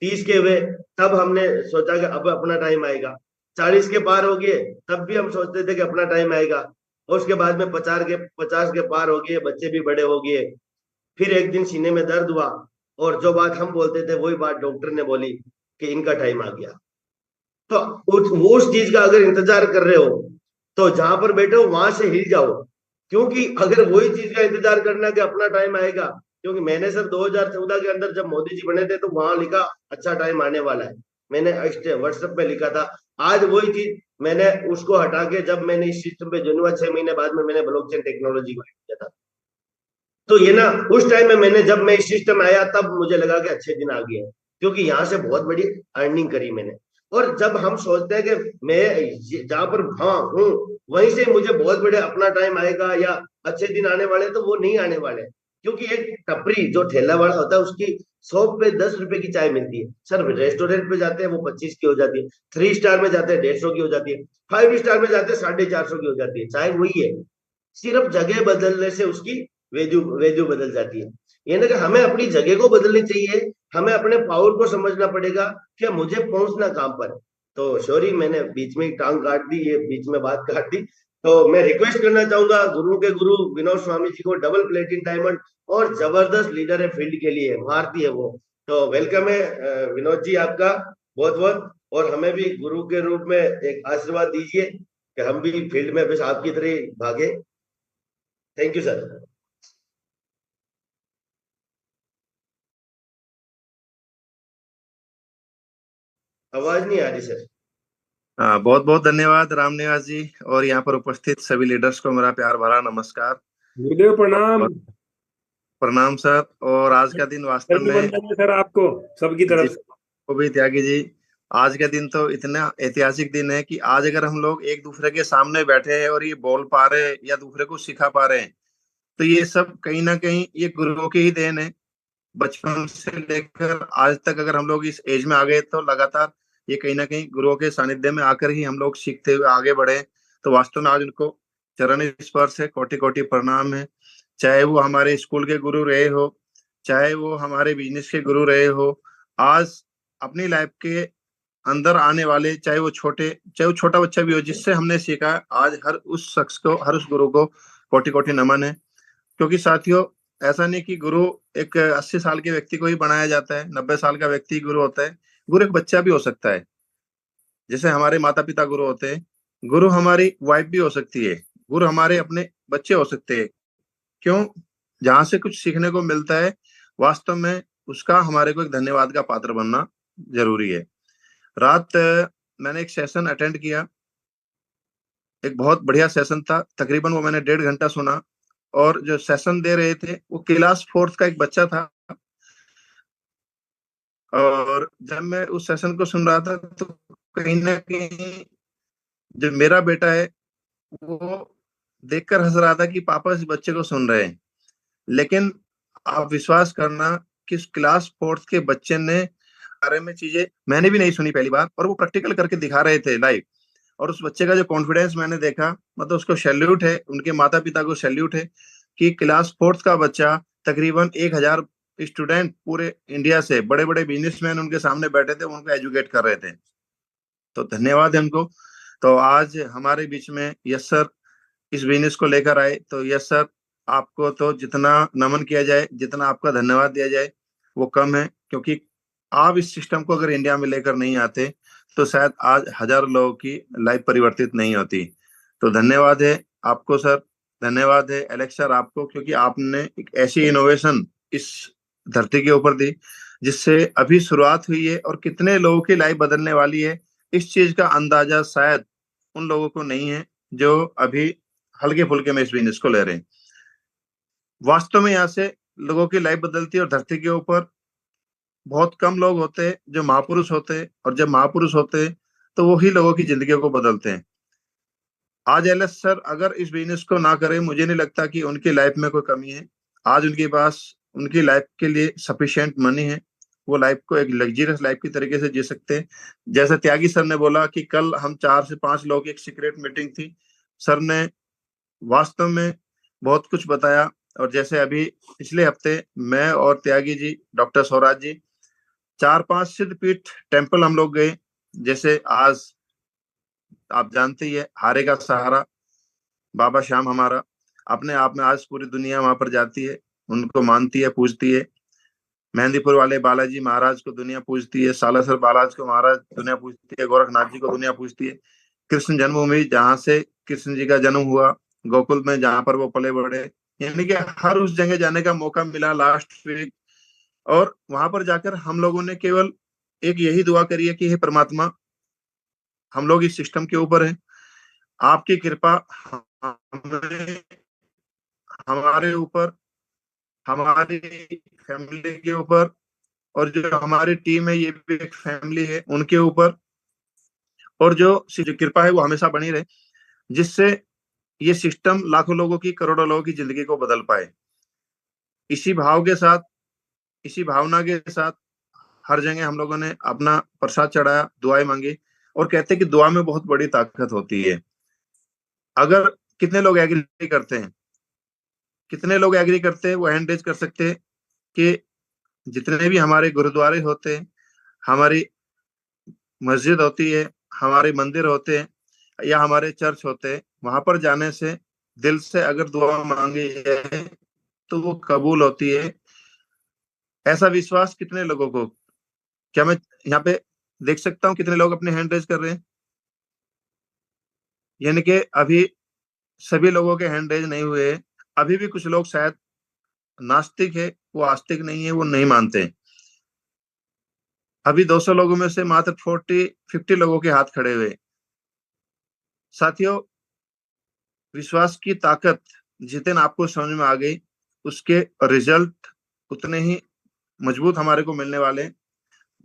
30 के हुए तब हमने सोचा कि अब अपना टाइम आएगा, 40 के पार हो गए तब भी हम सोचते थे कि अपना टाइम आएगा, और उसके बाद में 50 के पार हो गए, बच्चे भी बड़े हो गए। फिर एक दिन सीने में दर्द हुआ, और जो बात हम बोलते थे वही बात डॉक्टर ने बोली कि इनका टाइम आ गया। तो वो उस चीज का अगर इंतजार कर रहे हो तो जहां पर बैठे हो वहां से हिल जाओ, क्योंकि अगर वही चीज का इंतजार करना कि अपना टाइम आएगा, क्योंकि मैंने सर 2014 के अंदर जब मोदी जी बने थे तो वहां लिखा अच्छा टाइम आने वाला है, मैंने व्हाट्सएप पे लिखा था। आज वही चीज मैंने उसको हटा के जब मैंने इस सिस्टम पे जुनवा 6 महीने बाद में मैंने ब्लॉकचेन टेक्नोलॉजी को किया था। तो ये ना, उस टाइम में मैंने, जब मैं इस सिस्टम में आया तब मुझे लगा कि अच्छे दिन आ गए हैं, क्योंकि यहाँ से बहुत बड़ी अर्निंग करी मैंने। और जब हम सोचते हैं कि मैं जहां पर हाँ हूँ वहीं से मुझे बहुत बड़े अपना टाइम आएगा या अच्छे दिन आने वाले, तो वो नहीं आने वाले। क्योंकि एक टपरी जो ठेला वाला होता है उसकी शॉप पे 10 रुपए की चाय मिलती है सर, रेस्टोरेंट पे जाते हैं वो 25 की हो जाती है, 3 स्टार में जाते हैं 150 की हो जाती है, 5 स्टार में जाते हैं 450 की हो जाती है। चाय वही है, सिर्फ जगह बदलने से उसकी वैल्यू वैल्यू बदल जाती है। यानी कि हमें अपनी जगह को बदलनी चाहिए, हमें अपने पावर को समझना पड़ेगा कि मुझे पहुंचना कहां पर है। तो सॉरी, मैंने बीच में टांग काट दी, ये बीच में बात काट दी। तो मैं रिक्वेस्ट करना चाहूंगा गुरु के गुरु विनोद स्वामी जी को, डबल प्लेटिन डायमंड और जबरदस्त लीडर है फील्ड के लिए, भारतीय है वो। तो वेलकम है विनोद जी आपका, बहुत बहुत। और हमें भी गुरु के रूप में एक आशीर्वाद दीजिए कि हम भी फील्ड में बस आपकी तरह भागे। Thank you sir. आवाज नहीं आ रही सर। हाँ, बहुत बहुत धन्यवाद रामनिवास जी और यहाँ पर उपस्थित सभी लीडर्स को मेरा प्यार भरा नमस्कार। गुरुदेव प्रणाम। और प्रणाम सर। और आज का दिन वास्तव में अभिनंदन है सर आपको सबकी तरफ से। को भी त्यागी जी, आज का दिन तो इतना ऐतिहासिक दिन है कि आज अगर हम लोग एक दूसरे के सामने बैठे हैं और ये बोल पा रहे हैं या दूसरे को सिखा पा रहे हैं, तो ये सब कहीं ना कहीं ये गुरुओं की ही देन है। बचपन से लेकर आज तक अगर हम लोग इस एज में आ गए तो लगातार ये कहीं ना कहीं गुरुओं के सानिध्य में आकर ही हम लोग सीखते हुए आगे बढ़े। तो वास्तव में आज उनको चरण स्पर्श है, कोटि कोटि प्रणाम है। चाहे वो हमारे स्कूल के गुरु रहे हो, चाहे वो हमारे बिजनेस के गुरु रहे हो, आज अपनी लाइफ के अंदर आने वाले, चाहे वो छोटा बच्चा भी हो जिससे हमने सीखा, आज हर उस शख्स को, हर उस गुरु को कोटि कोटि नमन है। क्योंकि साथियों, ऐसा नहीं कि गुरु एक 80 साल के व्यक्ति को ही बनाया जाता है, 90 साल का व्यक्ति गुरु होता है। गुरु एक बच्चा भी हो सकता है, जैसे हमारे माता पिता गुरु होते हैं। गुरु हमारी वाइफ भी हो सकती है, गुरु हमारे अपने बच्चे हो सकते हैं। क्यों? जहां से कुछ सीखने को मिलता है, वास्तव में उसका हमारे को एक धन्यवाद का पात्र बनना जरूरी है। रात मैंने एक सेशन अटेंड किया, एक बहुत बढ़िया सेशन था। तकरीबन वो मैंने 1.5 घंटा सुना और जो सेशन दे रहे थे वो क्लास 4th का एक बच्चा था। और जब मैं उस सेशन को सुन रहा था तो कहीं ना कहीं जो मेरा बेटा है वो देखकर हंस रहा था कि पापा इस बच्चे को सुन रहे हैं। लेकिन आप विश्वास करना कि उस क्लास 4th के बच्चे ने बारे में चीजें मैंने भी नहीं सुनी पहली बार, और वो प्रैक्टिकल करके दिखा रहे थे लाइव। और उस बच्चे का जो कॉन्फिडेंस मैंने देखा, मतलब उसको सैल्यूट है, उनके माता पिता को सैल्यूट है कि क्लास 4th का बच्चा, तकरीबन 1000 स्टूडेंट पूरे इंडिया से, बड़े बड़े बिजनेसमैन उनके सामने बैठे थे, उनको एजुकेट कर रहे थे। तो धन्यवाद है उनको। तो आज हमारे बीच में यस सर इस बिजनेस को लेकर आए, तो यस सर आपको तो जितना नमन किया जाए, जितना आपका धन्यवाद दिया जाए वो कम है। क्योंकि आप इस सिस्टम को अगर इंडिया में लेकर नहीं आते तो शायद आज हजारों लोगों की लाइफ परिवर्तित नहीं होती। तो धन्यवाद है आपको सर, धन्यवाद है एलेक्स सर आपको, क्योंकि आपने एक ऐसी इनोवेशन इस धरती के ऊपर दी जिससे अभी शुरुआत हुई है और कितने लोगों की लाइफ बदलने वाली है, इस चीज का अंदाजा शायद उन लोगों को नहीं है जो अभी हल्के फुल्के में इस बिजनेस को ले रहे हैं। वास्तव में यहाँ से लोगों की लाइफ बदलती है और धरती के ऊपर बहुत कम लोग होते हैं जो महापुरुष होते हैं, और जब महापुरुष होते हैं तो वही लोगों की जिंदगी को बदलते हैं। आज एलएस सर अगर इस बिजनेस को ना करें, मुझे नहीं लगता कि उनकी लाइफ में कोई कमी है। आज उनके पास उनकी लाइफ के लिए सफिशिएंट मनी है, वो लाइफ को एक लग्जरियस लाइफ की तरीके से जी सकते हैं। जैसे त्यागी सर ने बोला कि कल हम 4 से 5 लोगों की एक सीक्रेट मीटिंग थी, सर ने वास्तव में बहुत कुछ बताया। और जैसे अभी पिछले हफ्ते मैं और त्यागी जी, डॉक्टर स्वराज जी, 4-5 सिद्धपीठ टेम्पल हम लोग गए। जैसे आज आप जानते ही है, हारे का सहारा बाबा श्याम हमारा, अपने आप में आज पूरी दुनिया वहां पर जाती है, उनको मानती है, पूजती है। मेहंदीपुर वाले बालाजी महाराज को दुनिया पूजती है, सालासर बालाजी को महाराज दुनिया पूजती है, गोरखनाथ जी को दुनिया पूजती है। कृष्ण जन्मभूमि जहाँ से कृष्ण जी का जन्म हुआ, गोकुल में जहाँ पर वो पले बढ़े, यानी कि हर उस जगह जाने का मौका मिला लास्ट वीक। और वहां पर जाकर हम लोगों ने केवल एक यही दुआ करी है कि हे परमात्मा, हम लोग इस सिस्टम के ऊपर हैं, आपकी कृपा हमें, हमारे ऊपर, हमारी फैमिली के ऊपर, और जो हमारी टीम है ये भी एक फैमिली है, उनके ऊपर, और जो कृपा है वो हमेशा बनी रहे, जिससे ये सिस्टम लाखों लोगों की, करोड़ों लोगों की जिंदगी को बदल पाए। इसी भाव के साथ, इसी भावना के साथ हर जगह हम लोगों ने अपना प्रसाद चढ़ाया, दुआएं मांगी, और कहते हैं कि दुआ में बहुत बड़ी ताकत होती है। अगर कितने लोग एग्री करते हैं, कितने लोग एग्री करते हैं, वो हैंड रेज कर सकते हैं कि जितने भी हमारे गुरुद्वारे होते हैं, हमारी मस्जिद होती है, हमारे मंदिर होते हैं या हमारे चर्च होते हैं, वहां पर जाने से दिल से अगर दुआ मांगी जाए तो वो कबूल होती है। ऐसा विश्वास कितने लोगों को, क्या मैं यहाँ पे देख सकता हूँ कितने लोग अपने हैंड रेज कर रहे हैं? यानी कि अभी सभी लोगों के हैंड रेज नहीं हुए। अभी भी कुछ लोग शायद नास्तिक है, वो आस्तिक नहीं है, वो नहीं मानते। अभी 200 लोगों में से मात्र 50 लोगों के हाथ खड़े हुए। साथियों, विश्वास की ताकत जिस दिन आपको समझ में आ गई, उसके रिजल्ट उतने ही मजबूत हमारे को मिलने वाले।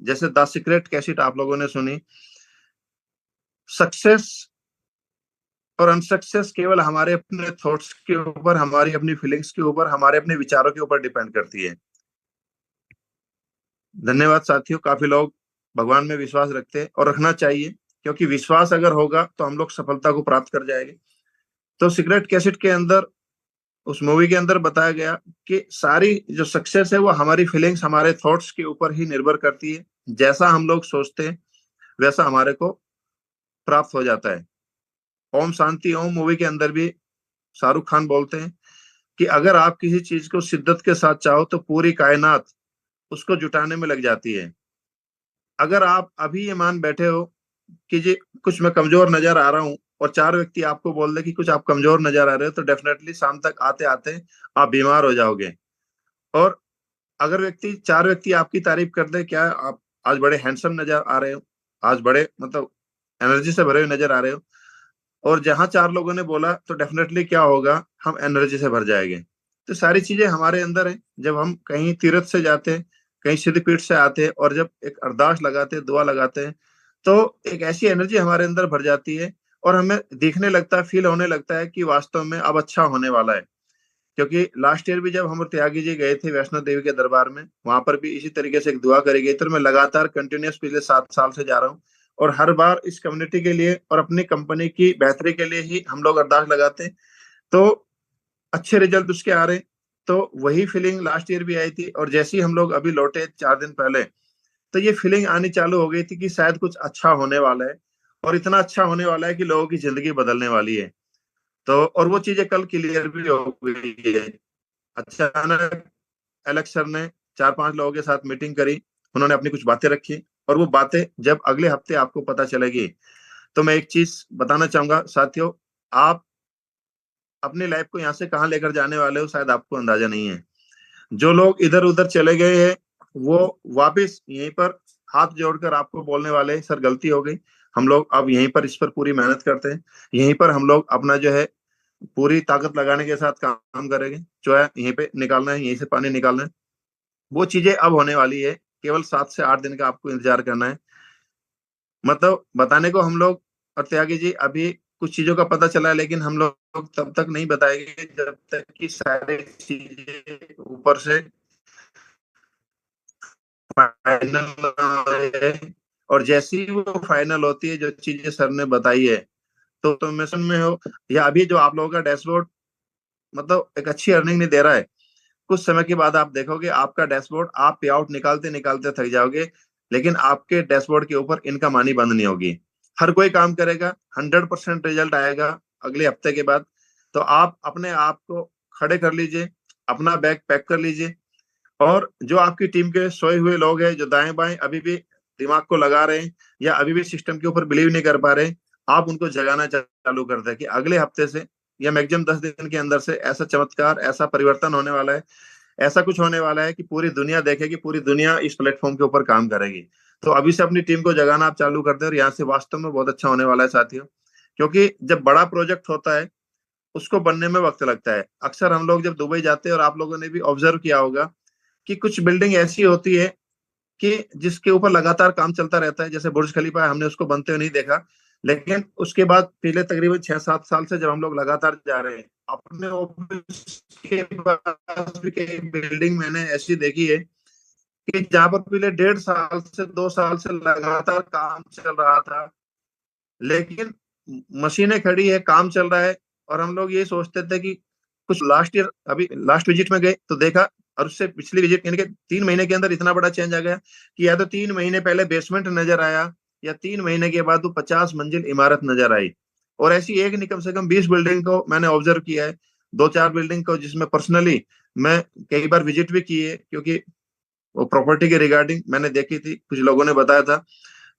जैसे द सीक्रेट कैसेट आप लोगों ने सुनी, सक्सेस और अनसक्सेस केवल हमारे अपने थॉट्स के ऊपर, हमारी अपनी फीलिंग्स के ऊपर, हमारे अपने विचारों के ऊपर डिपेंड करती है। धन्यवाद साथियों। काफी लोग भगवान में विश्वास रखते हैं और रखना चाहिए, क्योंकि विश्वास अगर होगा तो हम लोग सफलता को प्राप्त कर जाएंगे। तो सीक्रेट कैसेट के अंदर, उस मूवी के अंदर बताया गया कि सारी जो सक्सेस है वो हमारी फीलिंग्स, हमारे थॉट्स के ऊपर ही निर्भर करती है। जैसा हम लोग सोचते हैं वैसा हमारे को प्राप्त हो जाता है। ओम शांति ओम मूवी के अंदर भी शाहरुख खान बोलते हैं कि अगर आप किसी चीज को शिद्दत के साथ चाहो तो पूरी कायनात उसको जुटाने में लग जाती है। अगर आप अभी ये मान बैठे हो कि जी कुछ मैं कमजोर नजर आ रहा हूं, और 4 व्यक्ति आपको बोल दे कि कुछ आप कमजोर नजर आ रहे हो, तो डेफिनेटली शाम तक आते आते आप बीमार हो जाओगे। और अगर 4 व्यक्ति आपकी तारीफ कर दे, क्या आप आज बड़े हैंडसम नजर आ रहे हो, आज बड़े मतलब एनर्जी से भरे हुए नजर आ रहे हो, और जहां 4 लोगों ने बोला तो डेफिनेटली क्या होगा, हम एनर्जी से भर जाएंगे। तो सारी चीजें हमारे अंदर है। जब हम कहीं तीर्थ से जाते हैं, कहीं सिद्धपीठ से आते हैं, और जब एक अरदास लगाते हैं, दुआ लगाते हैं, तो एक ऐसी एनर्जी हमारे अंदर भर जाती है, और हमें दिखने लगता है, फील होने लगता है कि वास्तव में अब अच्छा होने वाला है। क्योंकि लास्ट ईयर भी जब हम त्यागी जी गए थे वैष्णो देवी के दरबार में, वहां पर भी इसी तरीके से एक दुआ करी गई। तो मैं लगातार कंटिन्यूस पिछले 7 साल से जा रहा हूँ, और हर बार इस कम्युनिटी के लिए और अपनी कंपनी की बेहतरी के लिए ही हम लोग अरदास लगाते हैं, तो अच्छे रिजल्ट उसके आ रहे हैं। तो वही फीलिंग लास्ट ईयर भी आई थी, और जैसे ही हम लोग अभी लौटे 4 दिन पहले, तो ये फीलिंग आनी चालू हो गई थी कि शायद कुछ अच्छा होने वाला है, और इतना अच्छा होने वाला है कि लोगों की जिंदगी बदलने वाली है। तो और वो चीजें कल क्लियर भी हो गई है। अचानक एलेक्स सर ने 4-5 लोगों के साथ मीटिंग करी, उन्होंने अपनी कुछ बातें रखी, और वो बातें जब अगले हफ्ते आपको पता चलेगी, तो मैं एक चीज बताना चाहूंगा साथियों, आप अपनी लाइफ को यहाँ से कहाँ लेकर जाने वाले हो शायद आपको अंदाजा नहीं है। जो लोग इधर उधर चले गए हैं, वो वापस यहीं पर हाथ जोड़कर आपको बोलने वाले हैं, सर गलती हो गई, हम लोग अब यहीं पर इस पर पूरी मेहनत करते हैं, यहीं पर हम लोग अपना जो है पूरी ताकत लगाने के साथ काम करेंगे, जो है यहीं पे निकालना है, यहीं से पानी निकालना है। वो चीजें अब होने वाली है। केवल 7 से 8 दिन का आपको इंतजार करना है। मतलब बताने को हम लोग और त्यागी जी अभी कुछ चीजों का पता चला है, लेकिन हम लोग तब तक नहीं बताएंगे जब तक कि सारी चीजें ऊपर से फाइनल है। और जैसी ही वो फाइनल होती है, जो चीजें सर ने बताई है, तो ऑटोमेशन में हो या अभी जो आप लोगों का डैशबोर्ड मतलब एक अच्छी अर्निंग नहीं दे रहा है, कुछ समय के बाद आप देखोगे आपका डैशबोर्ड, आप पे आउट निकालते निकालते थक जाओगे, लेकिन आपके डैशबोर्ड के ऊपर इनकम आनी बंद नहीं होगी। हर कोई काम करेगा, 100% रिजल्ट आएगा अगले हफ्ते के बाद। तो आप अपने आप को खड़े कर लीजिए, अपना बैग पैक कर लीजिए, और जो आपकी टीम के सोए हुए लोग हैं, जो दाएं बाएं अभी भी दिमाग को लगा रहे हैं या अभी भी सिस्टम के ऊपर बिलीव नहीं कर पा रहे, आप उनको जगाना चालू कर दें कि अगले हफ्ते से या मैक्सिमम 10 दिन के अंदर से ऐसा चमत्कार, ऐसा परिवर्तन होने वाला है, ऐसा कुछ होने वाला है कि पूरी दुनिया देखेगी, पूरी दुनिया इस प्लेटफॉर्म के ऊपर काम करेगी। तो अभी से अपनी टीम को जगाना आप चालू कर दें, और यहाँ से वास्तव में बहुत अच्छा होने वाला है साथियों। क्योंकि जब बड़ा प्रोजेक्ट होता है उसको बनने में वक्त लगता है। अक्सर हम लोग जब दुबई जाते हैं, और आप लोगों ने भी ऑब्जर्व किया होगा कि कुछ बिल्डिंग ऐसी होती है कि जिसके ऊपर लगातार काम चलता रहता है। जैसे बुर्ज खलीफा है, हमने उसको बनते हुए नहीं देखा, लेकिन उसके बाद पिछले तकरीबन 6-7 साल से जब हम लोग लगातार जा रहे हैं, अपने ऑफिस के पास भी कई बिल्डिंग मैंने ऐसी देखी है कि जहां पर पिछले 1.5 साल से 2 साल से लगातार काम चल रहा था, लेकिन मशीनें खड़ी है, काम चल रहा है, और हम लोग ये सोचते थे कि कुछ लास्ट ईयर अभी लास्ट विजिट में गए तो देखा, और उससे पिछली विजिट यानी कि 3 महीने के अंदर इतना बड़ा चेंज आ गया कि या तो 3 महीने पहले बेसमेंट नजर आया, या 3 महीने के बाद वो 50 मंजिल इमारत नजर आई। और ऐसी एक नहीं, कम से कम 20 बिल्डिंग को मैंने ऑब्जर्व किया है, 2-4 बिल्डिंग को जिसमें पर्सनली मैं कई बार विजिट भी की है, क्योंकि वो प्रॉपर्टी के रिगार्डिंग मैंने देखी थी, कुछ लोगों ने बताया था।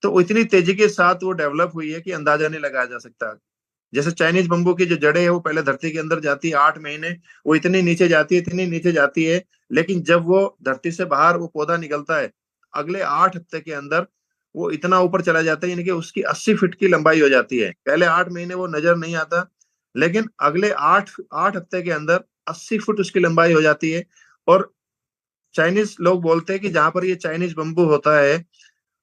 तो इतनी तेजी के साथ वो डेवलप हुई है कि अंदाजा नहीं लगाया जा सकता। जैसे चाइनीज बम्बू की जो जड़ें है वो पहले धरती के अंदर जाती है 8 महीने, वो इतनी नीचे जाती है, इतनी नीचे जाती है, लेकिन जब वो धरती से बाहर वो पौधा निकलता है, अगले 8 हफ्ते के अंदर वो इतना ऊपर चला जाता है, यानी कि उसकी 80 फीट की लंबाई हो जाती है। पहले 8 महीने वो नजर नहीं आता, लेकिन अगले 8 हफ्ते के अंदर 80 फुट उसकी लंबाई हो जाती है। और चाइनीज लोग बोलते हैं कि जहां पर ये चाइनीज बम्बू होता है,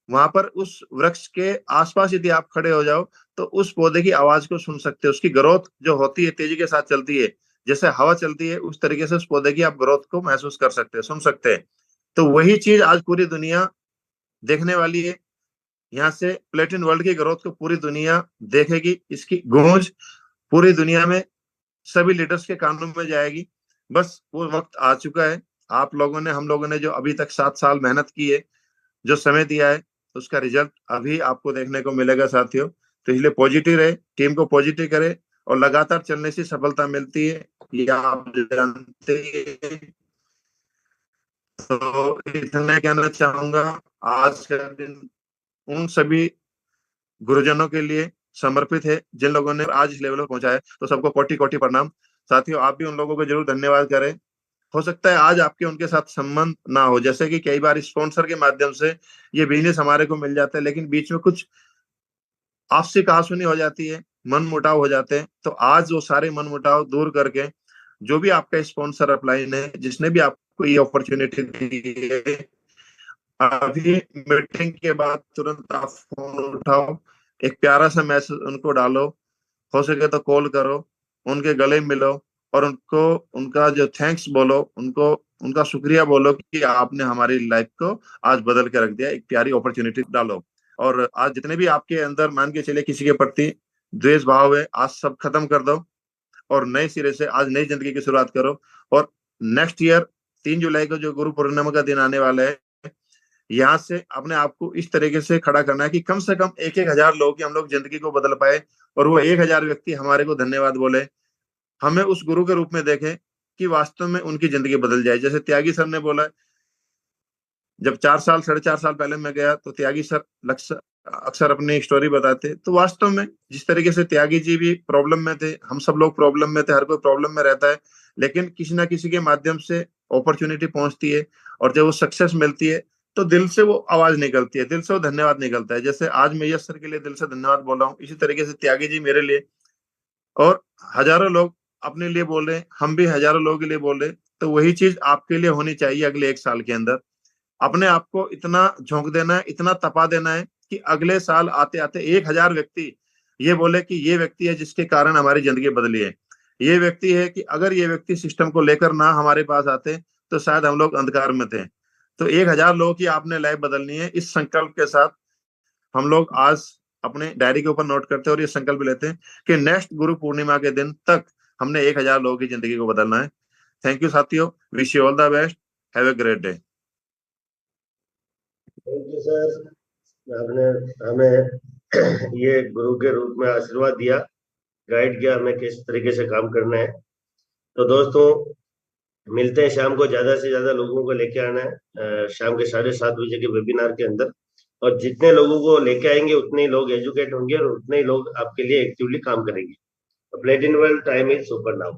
वहां पर उस वृक्ष के आसपास यदि आप खड़े हो जाओ तो उस पौधे की आवाज को सुन सकते हो। उसकी ग्रोथ जो होती है तेजी के साथ चलती है, जैसे हवा चलती है उस तरीके से उस पौधे की आप ग्रोथ को महसूस कर सकते हैं, सुन सकते हैं। तो वही चीज आज पूरी दुनिया देखने वाली है। यहाँ से प्लेटिन वर्ल्ड की ग्रोथ को पूरी दुनिया देखेगी, इसकी गूंज पूरी दुनिया में सभी लीडर्स के कानों में जाएगी। बस वो वक्त आ चुका है। आप लोगों ने, हम लोगों ने जो अभी तक 7 साल मेहनत की है, जो समय दिया है, उसका रिजल्ट अभी आपको देखने को मिलेगा साथियों। तो इसलिए पॉजिटिव रहे, टीम को पॉजिटिव करे, और लगातार चलने से सफलता मिलती है, ये आप जानते हैं। तो इतना कहना चाहूंगा। आज का दिन उन सभी गुरुजनों के लिए समर्पित है जिन लोगों ने आज इस लेवल पर पहुंचा है। तो सबको कोटि कोटि प्रणाम। साथियों, आप भी उन लोगों को जरूर धन्यवाद करें। हो सकता है आज आपके उनके साथ संबंध ना हो, जैसे कि कई बार स्पॉन्सर के माध्यम से ये बिजनेस हमारे को मिल जाता है, लेकिन बीच में कुछ आपसी कहासुनी हो जाती है, मन मुटाव हो जाते हैं। तो आज वो सारे मन मुटाव दूर करके, जो भी आपका स्पॉन्सर अपलाइन है, जिसने भी आपको ये अपॉर्चुनिटी दी है, अभी मीटिंग के बाद तुरंत आप फोन उठाओ, एक प्यारा सा मैसेज उनको डालो, हो सके तो कॉल करो, उनके गले मिलो, और उनको उनका जो थैंक्स बोलो, उनको उनका शुक्रिया बोलो कि आपने हमारी लाइफ को आज बदल के रख दिया। एक प्यारी अपॉर्चुनिटी डालो। और आज जितने भी आपके अंदर मान के चले किसी के प्रति द्वेष भाव है, आज सब खत्म कर दो, और नए सिरे से आज नई जिंदगी की शुरुआत करो। और नेक्स्ट ईयर 3 जुलाई को जो गुरु पूर्णिमा का दिन आने वाला है, यहाँ से अपने आप को इस तरीके से खड़ा करना है कि कम से कम 1,000 लोगों की हम लोग जिंदगी को बदल पाए, और वो 1,000 व्यक्ति हमारे को धन्यवाद बोले, हमें उस गुरु के रूप में देखें कि वास्तव में उनकी जिंदगी बदल जाए। जैसे त्यागी सर ने बोला, जब 4 साल 4.5 साल पहले मैं गया तो त्यागी सर अक्सर अपनी स्टोरी बताते, तो वास्तव में जिस तरीके से त्यागी जी भी प्रॉब्लम में थे, हम सब लोग प्रॉब्लम में थे, हर कोई प्रॉब्लम में रहता है, लेकिन किसी ना किसी के माध्यम से अपॉर्चुनिटी पहुंचती है, और जब वो सक्सेस मिलती है तो दिल से वो आवाज निकलती है, दिल से वो धन्यवाद निकलता है। जैसे आज मैं यश सर के लिए दिल से धन्यवाद बोल रहा हूँ, इसी तरीके से त्यागी जी मेरे लिए, और हजारों लोग अपने लिए बोल रहे हैं, हम भी हजारों लोगों के लिए बोल रहे हैं। तो वही चीज आपके लिए होनी चाहिए। अगले 1 साल के अंदर अपने आप को इतना झोंक देना है, इतना तपा देना है कि अगले साल आते आते 1,000 व्यक्ति ये बोले कि ये व्यक्ति है जिसके कारण हमारी जिंदगी बदली है। ये व्यक्ति है कि अगर ये व्यक्ति सिस्टम को लेकर ना हमारे पास आते तो शायद हम लोग अंधकार में थे। तो 1,000 लोगों की आपने लाइफ बदलनी है। इस संकल्प के साथ हम लोग आज अपने डायरी के ऊपर नोट करते हैं और ये संकल्प लेते हैं कि नेक्स्ट गुरु पूर्णिमा के दिन तक हमने 1,000 लोगों की जिंदगी को बदलना है। थैंक यू साथियों, wish you all the best, have a great day. Thank you sir, आपने हमें ये गुरु के रूप में आशीर्वाद दिया, गाइड किया हमें किस तरीके से काम करना है। तो दोस्तों, मिलते हैं शाम को, ज्यादा से ज्यादा लोगों को लेके आना है शाम के 7:30 बजे के वेबिनार के अंदर, और जितने लोगों को लेके आएंगे उतने ही लोग एजुकेट होंगे और उतने ही लोग आपके लिए एक्टिवली काम करेंगे। प्लेटिन world time is super now.